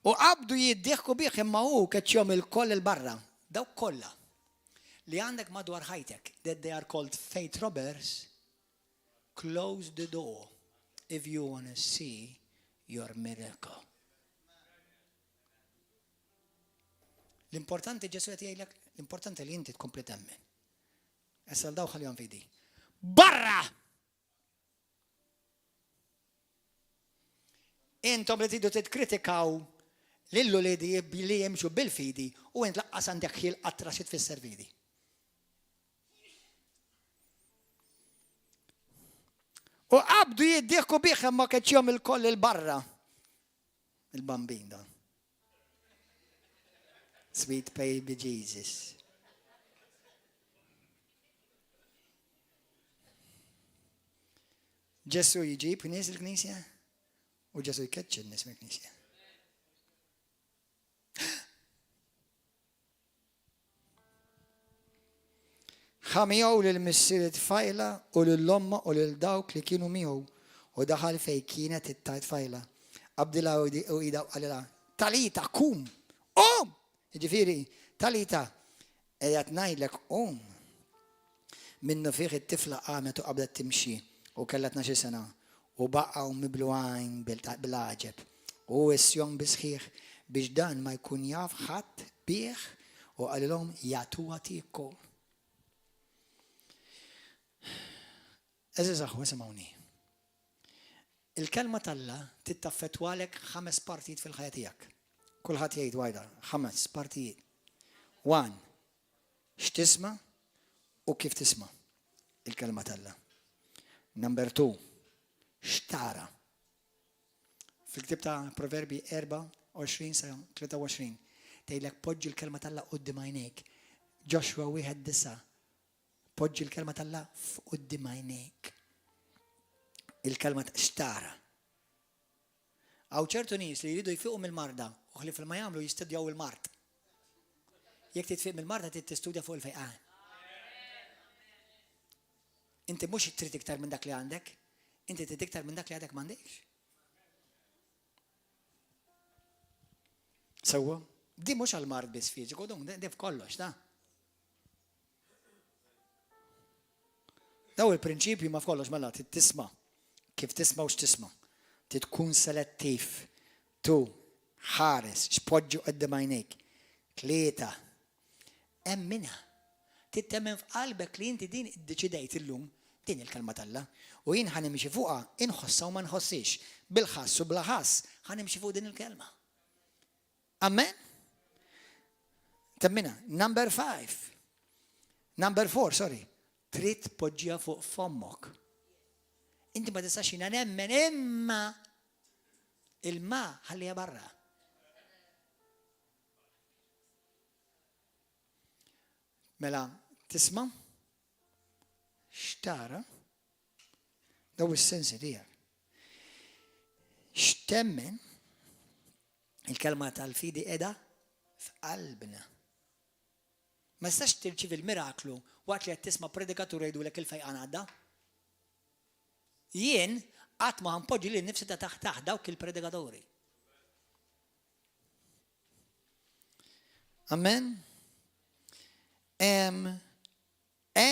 U qabdu jiddieħku bih imma hu keċċhom il-koll il-barra. Dawk kollha li għandek madwar ħajtek that they are called faith robbers. Close the door if you want to see your miracle. L-importanti Ġesu qed jgħidlek, l-importanti li inti tkompli temmen. Issa daw ħallihom fidi. Barra! Intom li tridu titkritikaw lillu li jimxu bil-fidi u int laqqas għandek ħil qatra xi tfisser fidi. U qabdu jiddieħku bih imma keċċhom il-koll il-barra. Il-bambin dan. Sweet baby Jesus. Ġesu jġib nies il-knisja u Ġesu jkeċċi n-nies mill-knisja. ħamijaw l-missiet fajla u l-lomma u l-dawk li kienu miħu u daħal fej kienet it-tajt fajla. Abdila u ida għalila, Talita, kum, Ġifiri, Talita, ejat najdlek, minnu fiħ it-tifla għamet u qabdet timxi u kella 12 sena u baqqaw mibluħajn bil-ħagġeb u s-jom bisħiħ biex dan ma jkun jaf ħadd bieħ u għalilom jatu għatiku. Eżiz aħu, esimawni. Il-kelma talla tittaffetwalek 5 partijiet fil-ħajja tiegħek. Kulħadd jgħid wajda 5 partijiet. 1. X'tisma' u kif tisma' il-kelma talla. Number 2. X'tara. Fil-ktib ta' Proverbi 24-23 tgħidlek poġġi l-kelma talla quddiem għajnejk. Joshua 1:9 poġġi l-kelma talla quddiem għajnejk. Il-kelma x'tara. Għaw ċertu nies li jridu jfiqu mill-marda u ħli fil-ma jagħmlu jistudjaw il-mart. Jekk titfiq mill-marda trid tistudja fuq il-fejqan. Inti mhux trid iktar minn dak li għandek, inti trid iktar minn dak li għandek m'għandekx. Sewwa, di mhux għall-mart biss fiżiku, di f'kollox, da. Daw il-prinċipju ma f'kollox mela trid tisma' kif tisma' u x'tisma'. Tkun selettiv. Tu ħares x'poġġu qudiem għajnejk. 3. Emmina. Tittemmen f'qalbek li inti din iddeċidejt illum din il-kelma talla u jien ħanimxi fuqha inħossha u ma nħossix. Bil-ħass u bla-ħass ħanimxi fuq din il-kelma. Amen? Temmina. Number 4, sorry. Trid poġġiha fuq fommok. Inti ma tistax jina nemmen imma il-ma ħallija barra. Mela, tisma? Xtara? Daw is-sensi tiegħek. X'temmen il-kelma tal-fidi qiegħda f'qalbna. Ma tistax tirċivi l-miraklu waqt li qed tisma' predikatur jgħidulek il-fejqan għadda. Jien qatt ma ħanpoġġi lil nifsi ta' taħt dawk il-predikatori. Amen.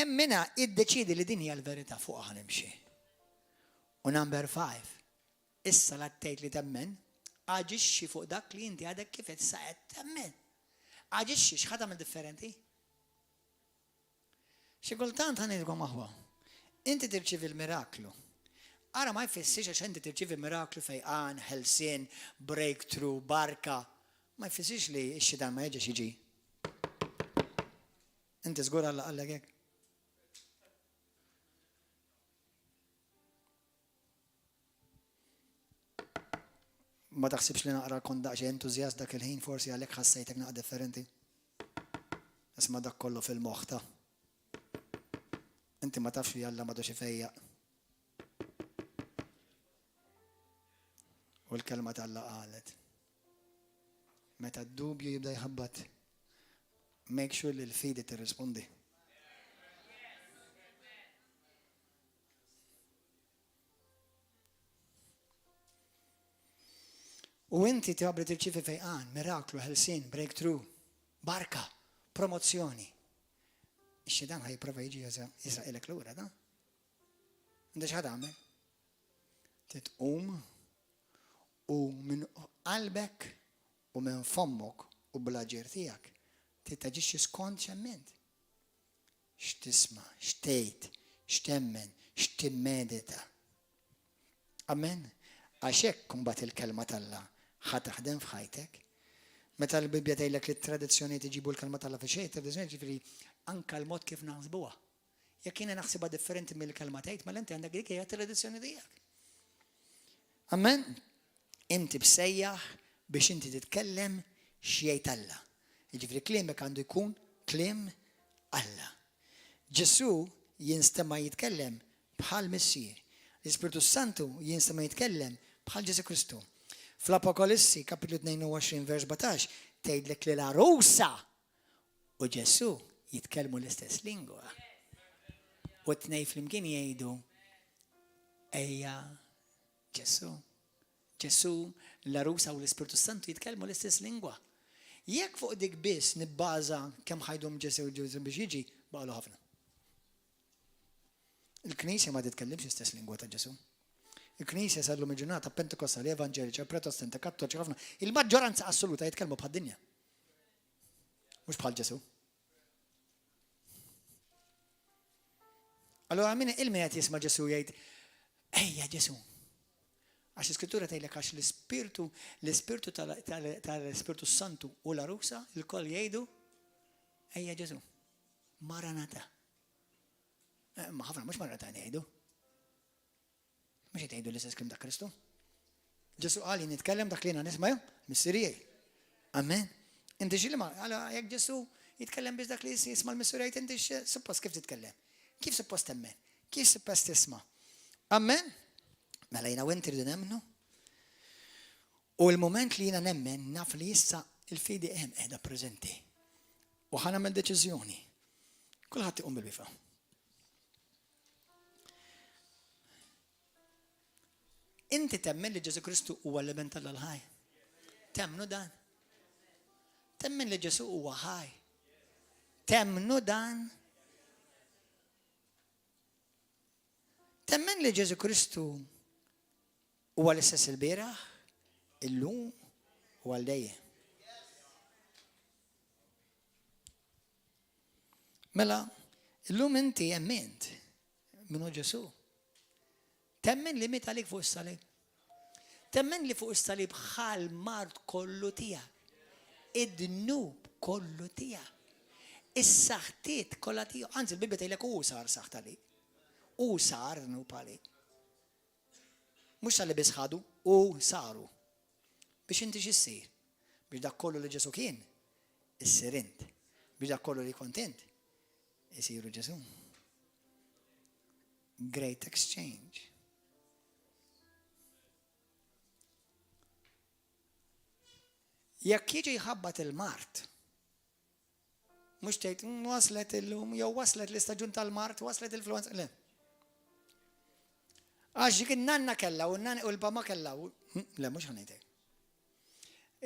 Minna iddeċidi li din hija l-verità fuq ħanimxi. U number 5. Issa la tgħid li temmen, aġixxi fuq dak li inti għadek kif issa qed temmen. Aġixxi x'ħad tagħmel differenti? Xi kultant ħanidkom aħwa. Inti tirċivi l-miraklu. Ara ma jfissirx għax inti tirċivi miraklu fejqan, ħelsien, breakthrough, barka. Ma jfissirx li x-xidan ma jeġex jiġi. Inti żgur Alla qallek hekk. Ma taħsibx li naqra kont daqsxejn entużjast dak il-ħin forsi għalhekk ħassejtek naqra differenti. Isma' dak kollu fil-moħħ ta'. Inti ma tafx li Alla m'għadux ifejjaq. U l-kelma ta' Alla qalet. Meta d-dubju jibda jħabbat, make sure li l-fidi tirrispondi. U inti tibgħi tirċievi fejqan, miraklu, ħelsien, breakthrough, barka, promozzjoni. Ix-xidan ħajprova jiġi jisraqilek lura, da? Inti x'ħad tagħmel? Titqum u minn qalbek u minn fommok u bl-aġir tiegħek titaġixxi skont x'emment. X'tisma', x'tgħid, x'temmen, x'timmedita. Amen. Għax hekk imbagħad il-kelma talla ħadd taħdem f'ħajtek. Meta l-Bibja tgħidlek li t-tradizzjonijiet iġibu l-kelma talla fi xejn, tradizzjoni ġifieri anke l-mod kif naħsbuha. Jekk jiena naħsibha differenti mill-kelma tgħid, ma inti għandek dik hija tradizzjoni tiegħek. Amen. Inti bsejjaħ biex inti titkellem x'jgħid Alla. Jiġifieri kliemek għandu jkun kliem Alla. Ġesu jinstema' jitkellem bħal Missir. L-Ispiritu Santu jinstema' jitkellem bħal Ġesu Kristu. Fl-Apokalissi kapitlu 22 vers 17 tgħidlek li l-arusa u Ġesu jitkellmu l-istess lingwa. U t-tnej flimkien jgħidu ejja Ġesu. Ġesu, l-Arusa u l-Ispiritu Santu jitkellmu l-istess lingwa. Jekk fuq dik biss nibbaża kemm ħajdhom Ġesu biex jiġi baqgħu ħafna. Il-Knisja ma titkellimx l-istess lingwa ta' Ġesu. Il-Knisja sallum il-ġurnata Pentekostali, Evangeliċa, Protestanti, Kattoliċi ħafna. Il-maġġoranza assoluta jitkellmu bħad-dinja. Mhux bħal Ġesu. Allora min il-min qed jisma' Ġesu jgħid ejja Ġesu. Għax l-Iskrittura tgħidlek għax l-Ispirtu tal-Ispiritu Santu u l-Arusa il-koll jgħidu ejja Ġesu. Maranata. Ma ħafna mhux Maranata jgħidu. Mhux qed jgħidu l-istess klim ta' Kristu. Ġesu qal jien nitkellem dak li jiena nisma' mis-Sirjej. Amen. Inti xi li ma jekk Ġesu jitkellem biex dak li jisma' l-Missurejt inti suppost kif titkellem? Kif suppost temmen? Kif suppost tisma'? Amen? Mela jiena u inti rridu nemmnu. U l-moment li jiena nemmen naf li issa il-fidi hemm qiegħda preżenti. U ħanagħmel deċiżjoni. Kulħadd iqum bil-wifa. Inti temmen li Ġesu Kristu huwa l-element tal-ħaj. Temmnu dan. Temmen li Ġesu huwa ħaj. Temmnu dan. Temmen li Ġesu Kristu huwa l-istess il-bieraħ, illum u għal-dejjem. Mela, illum inti emment minnu Ġesu. Temmen li mit għalik fuq is-salib. Temmen li fuq is-salib ħal mart kollu tiegħek. Id-dnub kollu tiegħek. Is-saħtiet kollha tiegħek. Anzi l-Bibja tgħidlek hu sar saħt għalik. U sar dnub għalik. Mhux tal-li biss ħadu, u saru. Biex inti x'issir? Biex dak kollu li Ġesu kien, issir int. Biex dak kollu li kont int, isiru Ġesu. Great exchange. Jekk jiġi jħabbat il-Mart, mhux tgħid waslet illum, jew waslet l-istaġun tal-Mart, waslet il-influenza. Le. Għax dik in-nanna kellha u l-bama kellha. Le mhux ħanejtek.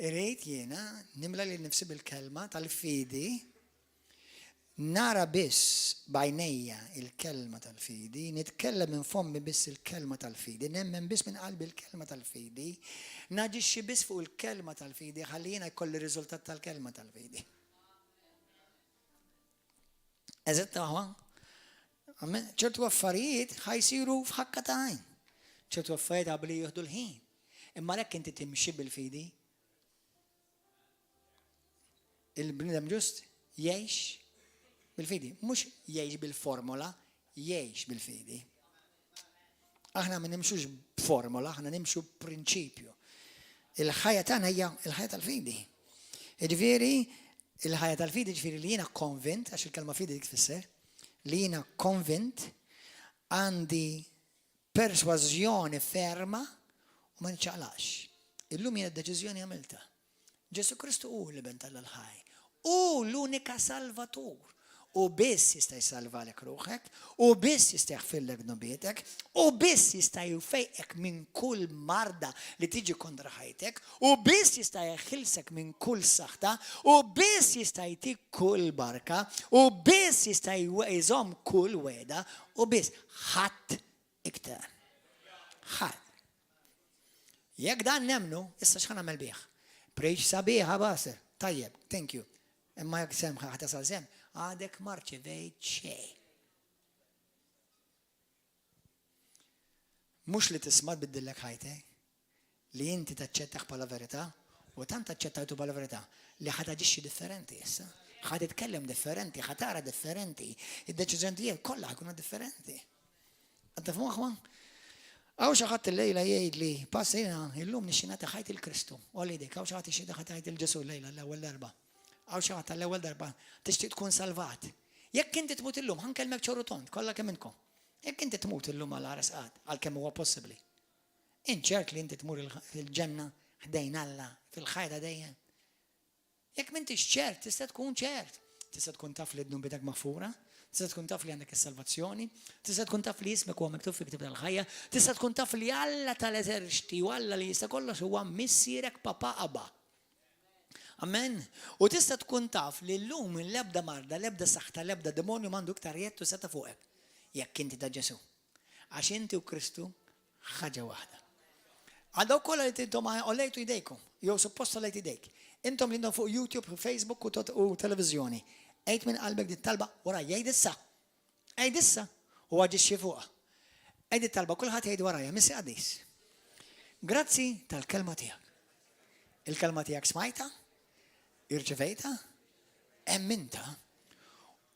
Irrid jiena nimla lil nifsi bil-kelma tal-fidi, nara biss bajnejja il-kelma tal-fidi, nitkellem minn fommi biss il-kelma tal-fidi, nemmen biss minn qalbi il-kelma tal-fidi, naġixxi biss fuq il-kelma tal-fidi, ħalli jiena jkolli riżultat tal-kelma tal-fidi. Eżatt taħwa? ċertu affarijiet ħajsiru f'ħakka ta' għajn. ċertu affarijiet għabli jieħdu l-ħin. Imma lekk inti timxi bil-fidi, il-bnidem ġust jgħix bil-fidi. Mhux jgħix bil-formola, jgħix bil-fidi. Aħna ma nimxux b'formola, aħna nimxu b'prinċipju. Il-ħajja tagħna hija il-ħajja tal-fidi. Jiġifieri, il-ħajja tal-fidi ġifieri li jiena konvint, għax il-kelma fidi dik tfisser, li jiena konvint għandi persważjoni ferma u ma nċaqlax. Illum jiena d-deċiżjoni għamilta. Ġesu Kristu hu l-ben tal-ħaj. U l-unika salvatur. U biss jista' jsalvalek ruħek, u biss jista' jħfirlek nobietek, u biss jista' jufejqek minn kull marda li tiġi kontra ħajtek, u biss jista' jħilsek minn kull saħta, u biss jista' jtik kull barka, u biss jista' jżomm kull weda, u biss ħadd iktar. Ħadd. Jekk dan nemnu, issa x'ħan nagħmel bih? Preach sabiħa baser. Tajjeb, thank you. Imma jekk sem ħatasal sem, għadek marċivejt xejn. Mhux li tisma' tbiddillek ħajtek, li inti taċċettaħ bħala verità, u tant taċċettajtu bħala verità li ħad aġixxi differenti issa. Ħad titkellem differenti, ħad tara differenti, id-deċiżjonijiet kollha ħajkunu differenti. Għadda f'moħħma? Għaw xaħat il-lejla jgħid li passina illum nixxina taħajt il-Kristu. Għolidek, għaw xaħat ixxina taħajt il-Ġesu l-lejla l-ewwel darba. Għaw xaħat l-ewwel darba tixtieq tkun salvat. Jekk inti tmut illum, ħankellmek ċorru tont, kollha kemm inkom. Jekk inti tmut illum għal rasqat, għal kemm huwa possibbli. Inċert li inti tmur il-ġenna ħdejn Alla fil-ħajda dejjem. Jekk m'intix ċert, tista' tkun ċert. Tista' tkun taf li d-dnub bidek maħfura, tista' tkun taf li għandek is-salvazzjoni, tista' tkun taf li ismek huwa miktub fi ktieb tal-ħajja, tista' tkun taf li Alla tal-eżerċiti u Alla li jista' kollox huwa missierek papa Abba. Amen. U tista' tkun taf li llum l-ebda marda, l-ebda saħta, l-ebda demonju m'għandu iktar jettu seta' fuqek. Jekk inti ta' Ġesu. Għax inti u Kristu ħaġa waħda. Għadaw kollha li tintom ollejtu idejkom, jew suppost ollejt idejk. Intom li fuq YouTube, Facebook u televiżjoni. Ejt minn qalbek di talba wara jgħid issa. Ejd issa u għaġixxi fuqha. Ejd it-talba kulħadd jgħid warajja missi qadis. Grazzi tal-kelma tiegħek. Il-kelma tiegħek smajta, irċevejta, emminta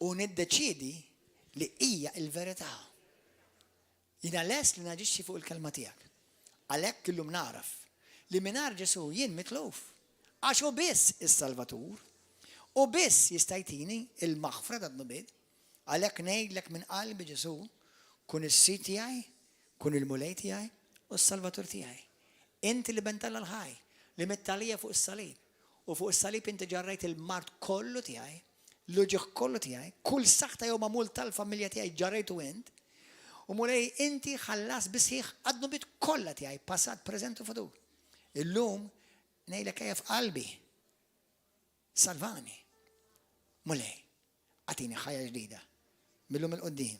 u niddeċiedi li hija l-verità. Jiena lest li naġixxi fuq il-kelma tiegħek. Għalhekk illum naraf li mingħajr Ġesu jien mitluf. Għax u biss is-Salvatur u biss jista' jtini il-maħfra tad-nubid. Għalhekk ngħidlek minn qalbi Ġesu kun is-sit tiegħi, kun il-mulej tiegħi u s-Salvatur tiegħi. Inti li bentalla l-ħaj li mittalija fuq is-salib. U fuq is-salib inti ġarrejt il-mart kollu tiegħi, l-uġigħ kollu tiegħi, kull saħta jew magħmul tal-familja tiegħi ġarrejtu int. U mulej inti ħallas bisħiħ għad-nubid kollha tiegħi, passat, preżent u futur. Illum ngħidlek kif qalbi. Salvani. Mulej, għatini ħajja ġdida. Millum il-qoddim.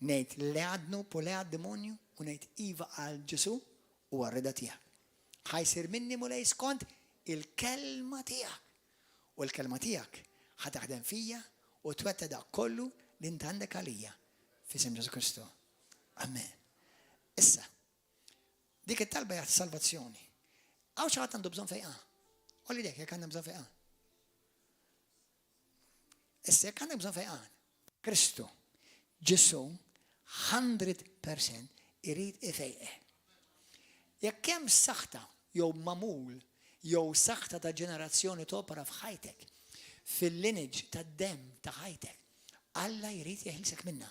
Ngħid li għadnu pu li għad demonju u ngħid iva għal Ġesu u għarrida tiegħek. ħajsir minni mulej skont il-kelma tiegħek. U l-kelma tiegħek ħataħdem fija u twetta dak kollu li inti għandek għalija. Fisem Ġesu Kristu. Amen. Issa, dik it-talba hija salvazzjoni. Għaw xaħat għandu bżon fejqan. Olli dek, jek għandem bżon fejqan. Issa, jek għandem bżon fejqan. Kristu, Ġesu, 100% irrid ifejqe. Jekk kemm saħta, jew mamul, jew saħta ta' ġenerazzjoni topra f'ħajtek, fil-lineage ta' dem ta' ħajtek, Alla jrid jeħilsek minna.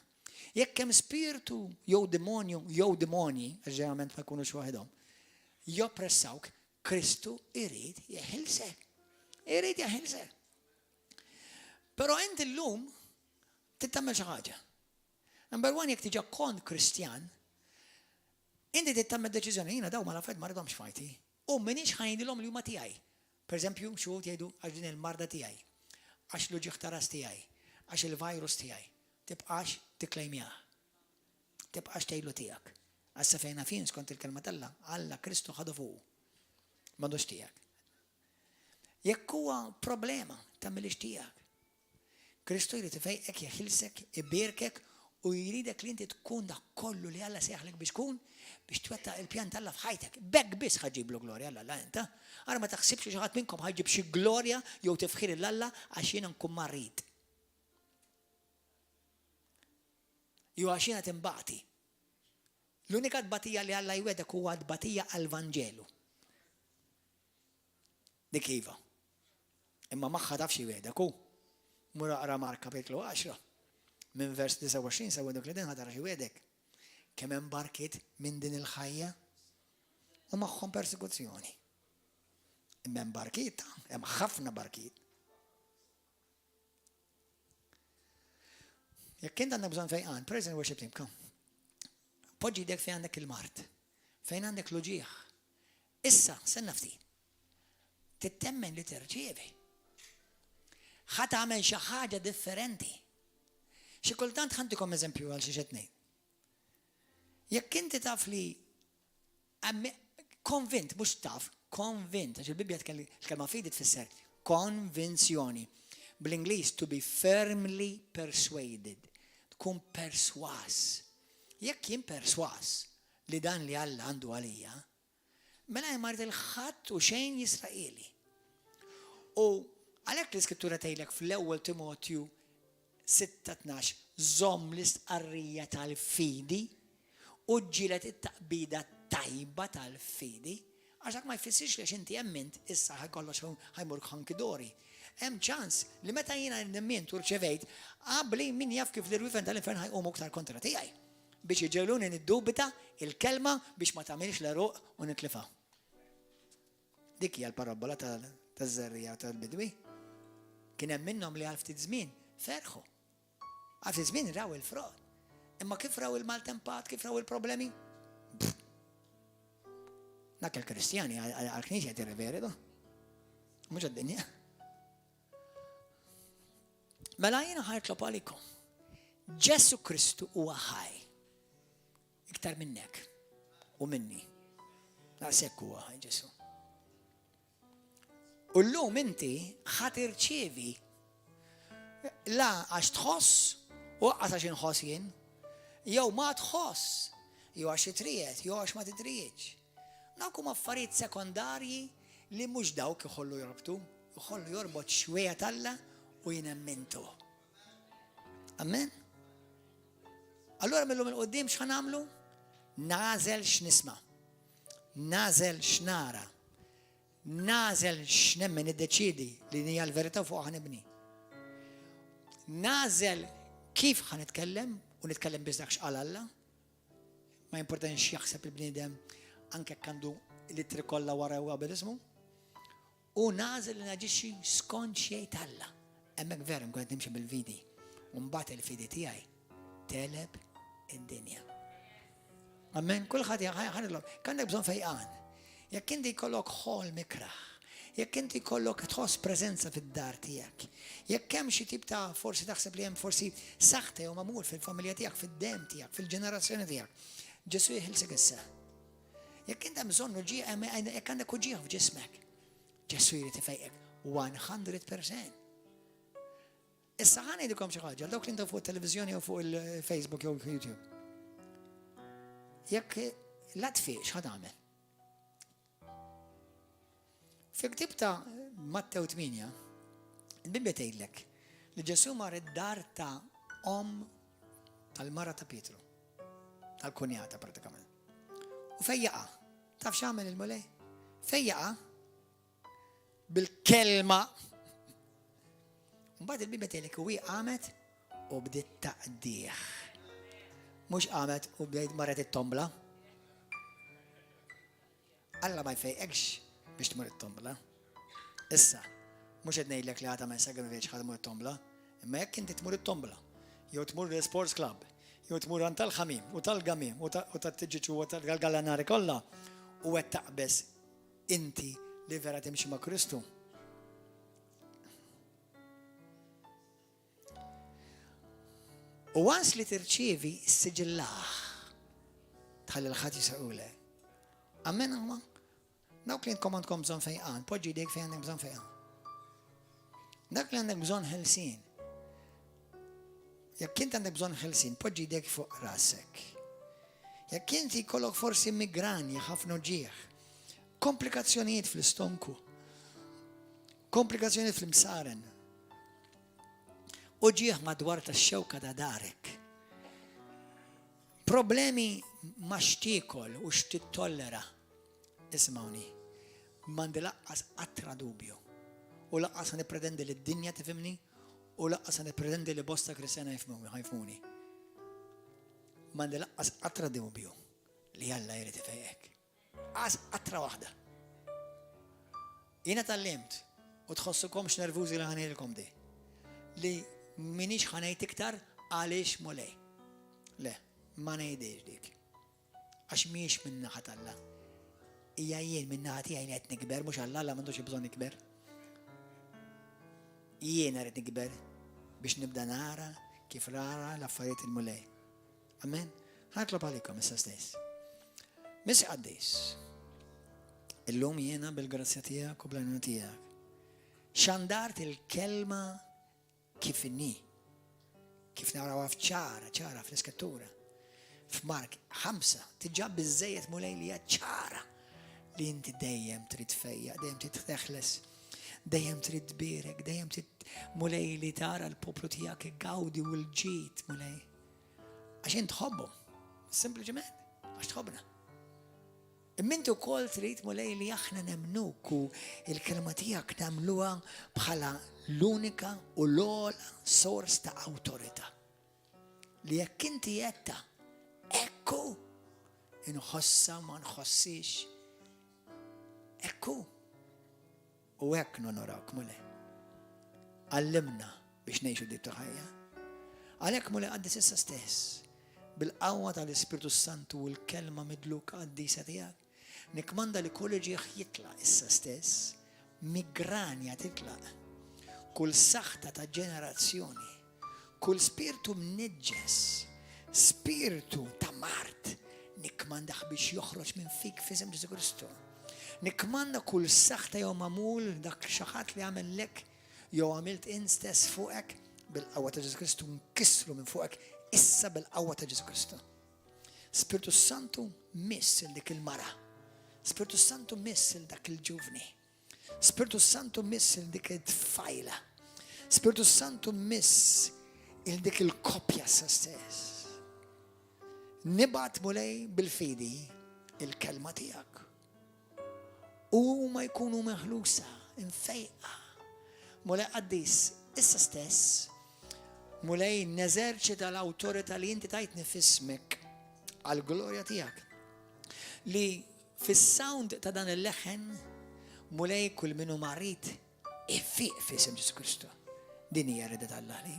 Jekk kemm spiritu jew demonju jew demoni, ġeneralment ma jkunux waħedhom, joppressawk, Kristu irid jeħilsek. Irid jeħilsek. Però inti llum tittamel xi ħaġa. Number one, jekk tiġa kont Kristjan, inti tittamel deċiżjoni, jiena daw ma la fed ma rridhomx fajti. U minix ħajnilhom li huma tiegħi. Pereżempju, xi wħud jgħidu għax din il-marda tiegħi, għax l-uġigħ taras tiegħi, għax il-virus tiegħi. Tibqax tiklejmjah. Tibqax tgħidlu tiegħek. Għassa fejna fin skont il-kelma Alla Kristu ħadu fuq. M'għadux tiegħek. Jekk huwa problema tagħmilx tiegħek. Kristu jrid ifejqek, jeħilsek, ibierkek u jridek li inti tkun dak kollu li Alla seħħlek biex tkun biex twettaq il-pjan tal-Alla f'ħajtek. Bekk biss ħaġiblu glorja Alla enta. Ara ma taħsibx xi ħadd minnkom ħajġib xi glorja jew tifħir l-Alla għax jiena nkun marrit. Jew għax jiena timbagħti. L-unika tbatija li Alla jwedek huwa tbatija għall-Vanġelu. Dik iva. Imma magħha taf xi jwedek hu. Mura qra Marka kapitlu 10. Minn vers 29 sewwedok li din ħadara xi jwedek. Kemm hemm barkiet minn din il-ħajja u magħhom persekuzzjoni. Imma hemm barkiet, hemm ħafna barkiet. Jekk int għandek bżonn fejqan, praise and worship team, come. Poġġi jdek fejn għandek il-mart. Fejn għandek l-uġigħ. Issa, senna ftit. Tittemmen li terċievi. Ħadd għamel xi ħaġa differenti. Xi kultant ħantikom eżempju għal xi xed ngħid. Jekk inti taf li konvint, mhux taf, konvint, għax il-Bibja tkellma fidi tfisser konvinzjoni. Bl-Ingliż to be firmly persuaded. Tkun perswas. Jekk jien perswas li dan li Alla għandu għalija, mela jmart il-ħadd u xejn Jisraeli. U għalhekk l-Iskrittura tgħidlek fl-ewwel Timotju 6:12 żomm l-istqarrija tal-fidi u ġġieled it-taqbida tajba tal-fidi għax ma jfissirx li inti emmint issa ħajkollox ħajmur ħankidori. Hemm ċans li meta jiena nimmint u rċevejt qabli min jaf kif l-irwifen tal-infern ħajqumu aktar kontra tiegħi biex iġewluni niddubita il-kelma biex ma tagħmilx l-eruq u nitlifha. Dik hija l-parabola taż-żerrija tal-bidwi. Kien hemm minnhom li għal ftit żmien ferħu. Għaf żmien raw il-frod. Imma kif raw il-maltempat, kif raw il-problemi? Dak il-Kristjani għal-Knisja tirriveri do. Mhux għad-dinja. Mela jiena ħajtlob għalikom. Ġesu Kristu huwa ħaj. Iktar minnek u minni. Naqsek huwa ħaj Ġesu. U llum inti ħatirċievi la għax tħoss u għax inħoss jien, jew ma tħoss, jew għax trijet, jew għax ma tidrijiet. Dawk huma affarijiet sekondarji li mhux dawk iħollu jorbtu, iħollu jorbot xwejja Alla u jinemmintu. Amen? Allora millum il-qoddim x'ħan nagħmlu? Nażel x'nisma', nażel x'nara, nażel x'nemmen iddeċidi li hija l-verità fuq ħanibni. Nażel kif ħanitkellem u nitkellem biss dak x'qal Alla. Ma importanx x'jaħseb il-bniedem anke għandu l-ittri kollha wara u qabel ismu. U nażel li naġixxi skont xejn Alla. Hemmhekk veru nkun qed nimxi bil-fidi. U mbagħad il-fidi tiegħi teleb id-dinja. Amen. Kulħadd ħanilhom. Kandek bżonn fejqan. Jekk inti jkollok ħol mikraħ, jekk inti jkollok tħoss preżenza fid-dar tiegħek, jekk hemm xi tip ta' forsi taħseb li hemm forsi saħta jew magħmul fil-familja tiegħek, fid-dem tiegħek, fil-ġenerazzjoni tiegħek, Ġesu jħilsek issa. Jekk inti hemm bżonn jekk għandek uġieħ f'ġismek, Ġesu jrid ifejqek 100%. Issa ħa ngħidilkom xi ħaġa, dawk li intu fuq it-televiżjoni jew fuq il-Facebook jew YouTube. Jekk la tfiq x'ħad tagħmel? Fi ktieb ta' Mattew 8, il-Bibja tgħidlek li Ġesu mar id-dar ta' tal-mara ta' Pietru, tal-kunjata pratikament. U fejn jaqa'? Taf x'għamel il-mulej? Fejn jaqa'? Bil-kelma. Mbagħad il-Bibja tgħidlek u qamet u bdiet taqdih. Mhux qamet u bdejt marret it-tombla. Alla ma jfejqekx biex tmur it-tombla. Issa, mhux qed ngħidlek li għadha ma jsegrevex ħadd tmur it-tombla, imma jekk inti tmur it-tombla, jew tmur l-sports club, jew tmur għand tal-ħamim u tal-gamim u tat-tiġġiġ u tal-galanari kollha u qed taqbes inti li vera timxi ma' Kristu. U għans li tirċievi s-siġillah tħalli l-ħadd jisaqulek. Amen għamma? Dawk li nkomandkom bżon fejqan, poġġi dik fejn għandek bżon fejqan. Dak li għandek bżon ħelsin. Jekk inti għandek bżon ħelsin, poġġi dik fuq rasek. Jekk inti kollok forsi migrani, ħafna ġieħ, komplikazzjonijiet fl-istonku, komplikazzjonijiet fl-msaren, u ġieħ madwar tax-xewka ta' darek. Problemi ma xtikol u xtittollera. Ismawni, mandi laqqas attra dubju. U laqqas għan pretendi li d-dinja tifimni u laqqas għan pretendi li bosta kristjana ħajfmuni. Mandi laqqas attra dubju li Alla jrid ifejqek. Għas attra waħda. Jiena tal-limt u tħossukomx nervużi li ħanilkom di. Li minix ħanejt iktar għaliex mulej. Le, ma ngħidix dik. Għax miex minna ħatalla. Ija jien minna ħati għajn għet nikber, mux Alla m'għandux bżon nikber. Jien għet nikber biex nibda nara kif rara l-affarijiet il-mulej. Amen? Ħatlob għalikom issa stess. Missi għaddis. Illum jiena bil-grazzja tiegħek u bl-għajnuna tiegħek. Xandart il-kelma kif inni. Kif naraw ċara fl-iskattura. F'Mark 5 tiġab biżejjed mulej li hija ċara. Li inti dejjem trid fejja, dejjem trid teħles, dejjem trid tbierek, dejjem trid mulej li tara l-poplu tiegħek igawdi u l-ġid mulej. Għax int tħobbhom, sempliċement, għax tħobbna. Imma inti wkoll trid mulej li aħna nemnuk u l-kelma tiegħek nagħmluha bħala l-unika u l-ogħla sors ta' awtorità. Li jekk inti jetta, ekku, inħossa ma nħossix. Ekku. U hekk nonorawk mulej. Għallimna biex ngħixu di ħajja. Għalhekk mulej qaddis issa stess. Bil-qawwa tal-Ispiritu Santu u l-kelma midluka qaddisa tiegħek. Nikmanda li kull ġieħ jitlaq issa stess, migranja titlaq, kull saħta ta' ġenerazzjoni, kull spiritu mniġġes, spiritu ta' mart, nikmandaħ biex joħroġ minn fik f'isem Ġesu Kristu. Nikmanda kull saħta jew mamul dak xaħat li għamel lek jew għamilt in stess fuqek bil-qawwa ta' Ġesu Kristu nkissru minn fuqek issa bil-qawwa ta' Ġesu Kristu. Spiritu Santu miss dik il-mara. Spiritu Santu miss dak il-ġuvni. Spiritu Santu miss dik il-tfajla. Spiritu Santu miss dik il-kopja sa stess. Nibat mulej bil-fidi il-kelma tijak. U ma jkunu meħlusa, infejqa. Mulej qaddis issa stess, mulej neżerċita l-autorita li inti tajtni fismek għal-glorja tijak. Li fis-sound ta' dan il-leħen, mulej kull minu marit ifiq f'isem Ġesu Kristu. Din hija ridet Alla li.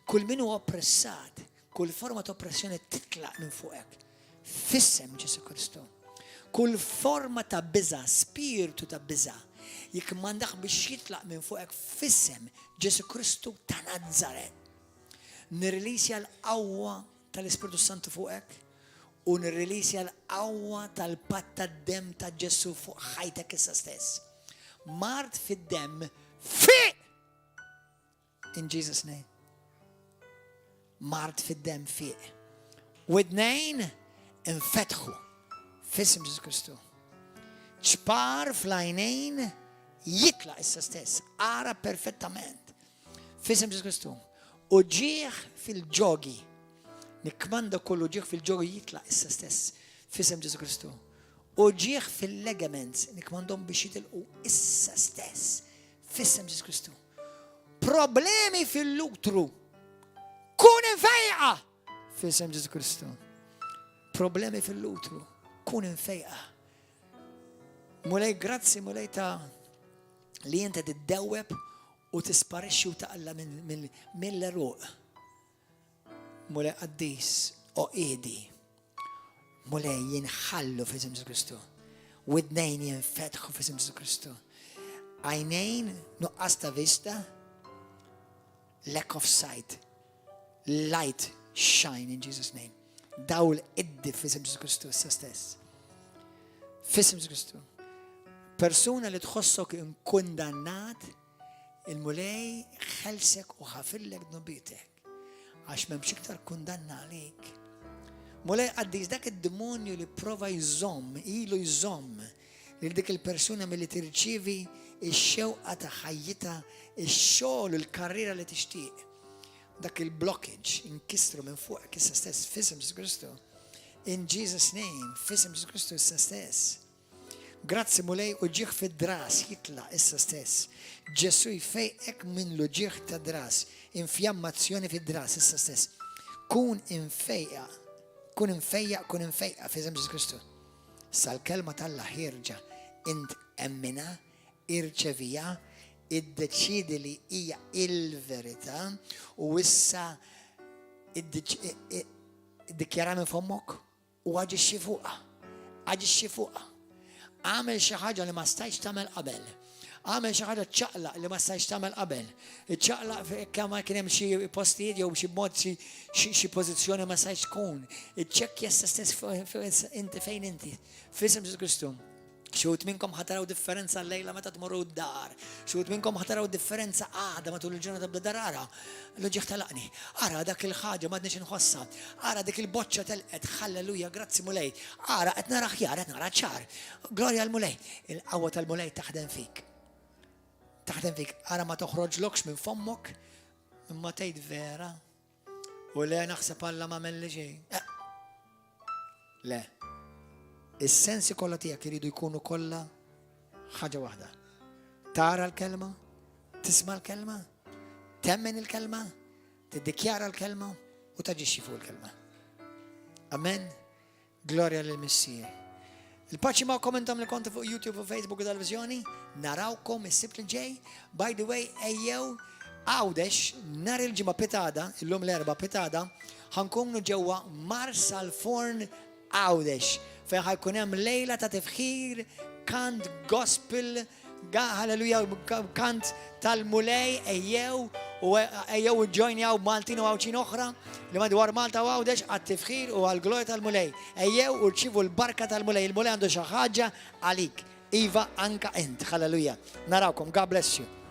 Kull minu oppressat, kull forma ta' oppressjoni titlaq minn fuqek f'isem Ġesu Kristu. Kull forma ta' biża, spiritu ta' biża, jikmandaħ biex jitlaq minn fuqek f'isem Ġesu Kristu ta' Nazaret. Nirrilisja l-qawwa tal-Ispiritu Santu fuqek u nirrilisja l-qawwa tal-patta d-dem ta' Ġesu fuq ħajtek issa stess. Mart fid-dem fiq! In Jesus' name. Mart fid-dem fiq. Widnejn infetħu f'isem Ġesu Kristu. ċpar fl-għajnejn jitla issa stess. Ara perfettament. F'isem Ġesu Kristu. U ġieħ fil-ġogi. Nikmanda kollu ġieħ fil-ġogi jitla issa stess. F'isem Ġesu Kristu. U ġieħ fil-legaments. Nikmandom biex jitilqu issa stess. F'isem Ġesu Kristu. Problemi fil-lutru. Kun infejqa. F'isem Ġesu Kristu. Problemi fil-lutru. Kun infejqa. Mulej grazzi, mulej ta' li jinta tiddewweb u tisparixxi u taqalla mill-eruq. Mulej qaddis u qiegħdi. Mulej jinħallu f'isem Ġesu Kristu. Widnejn jinfetħu f'isem Ġesu Kristu. Għajnejn nuqqas ta' vista, lack of sight. Light shine in Jesus' name. Dawl iddi f'isem Ġesu Kristu issa stess. F'isem Ġesu Kristu. Persuna li tħossok inkundannat, il-mulej xelsek u ħafillek dnubitek. Għax memx iktar kundanna għalik. Mulej għaddis dak id-demonju li prova jżomm, ilu jżomm, li dik il-persuna mill-li tirċivi ix-xewqa ta' ħajjita, ix-xogħol u l-karriera li tixtieq. Dak il-blockage inkissru minn fuq issa stess, f'isem Ġesu Kristu. In Jesus' name, f'isem Ġesu Kristu issa stess. Grazzi mulej u ġieħ fid-dras jitla issa stess. Ġesu jfejqek minn lu ġieħ ta' dras, infjammazzjoni fid-dras issa stess. Kun infejqa f'isem Ġesu Kristu. Sal-kelma tal-Alla ħirġa, int emmina, irċevija, id-deċidi li hija il-verità u issa id-dikjara minn fommok u għaġixxi fuqha. Għamel xi ħaġa li ma stajx tagħmel qabel. Għamel xi ħaġa ċaqlaq li ma stajx tagħmel qabel. Iċċaqlaq kemm kien hemm xi postijiet jew xi mod xi pożizzjoni ma stajx tkun. Iċċekkja issa stess inti fejn inti. F'isem Ġesu Kristu. Xut minnkom ħataraw differenza l-lejla meta tmorru d-dar. Xut minnkom ħataraw differenza għada matul il-ġurnata bda dar ara. L-ġieħ talaqni. Ara dak il-ħaġa m'għadniex inħossha. Ara dik il-boċċa telqet. Halleluja, grazzi mulej. Ara qed nara ħjar, qed nara ċar. Glorja l-mulej. Il-qawwa tal-mulej taħdem fik. Ara ma toħroġlokx minn fommok imma tgħid vera. U le naħseb Alla ma melli xejn. Le. Is-sensi kollha tiegħek iridu jkunu kollha ħaġa waħda. Tara l-kelma, tisma' l-kelma, temmen il-kelma, tiddikjara l-kelma u taġixxi fuq il-kelma. Amen. Glorja lill-Missija. Il-paċi ma'kom intom li kontu fuq YouTube u Facebook u televizjoni. Narawkom is-sibt li ġej. By the way, ejjew Għawdex, nar il-ġimma pitada, il-lum l-erba pitada, ħankunu ġewwa Marsal Forn Għawdex. Fejn ħajkun hemm lejla ta' tifħir, kant gospel, halleluja, kant tal-mulej, ejjew ġojnjaw Maltin u għawċin oħra li madwar Malta u Għawdex għat-tifħir u għal-glorja tal-mulej. Ejjew u rċivu l-barka tal-mulej. Il-mulej għandu xi ħaġa għalik. Iva anka ent, halleluja. Narawkom, God bless you.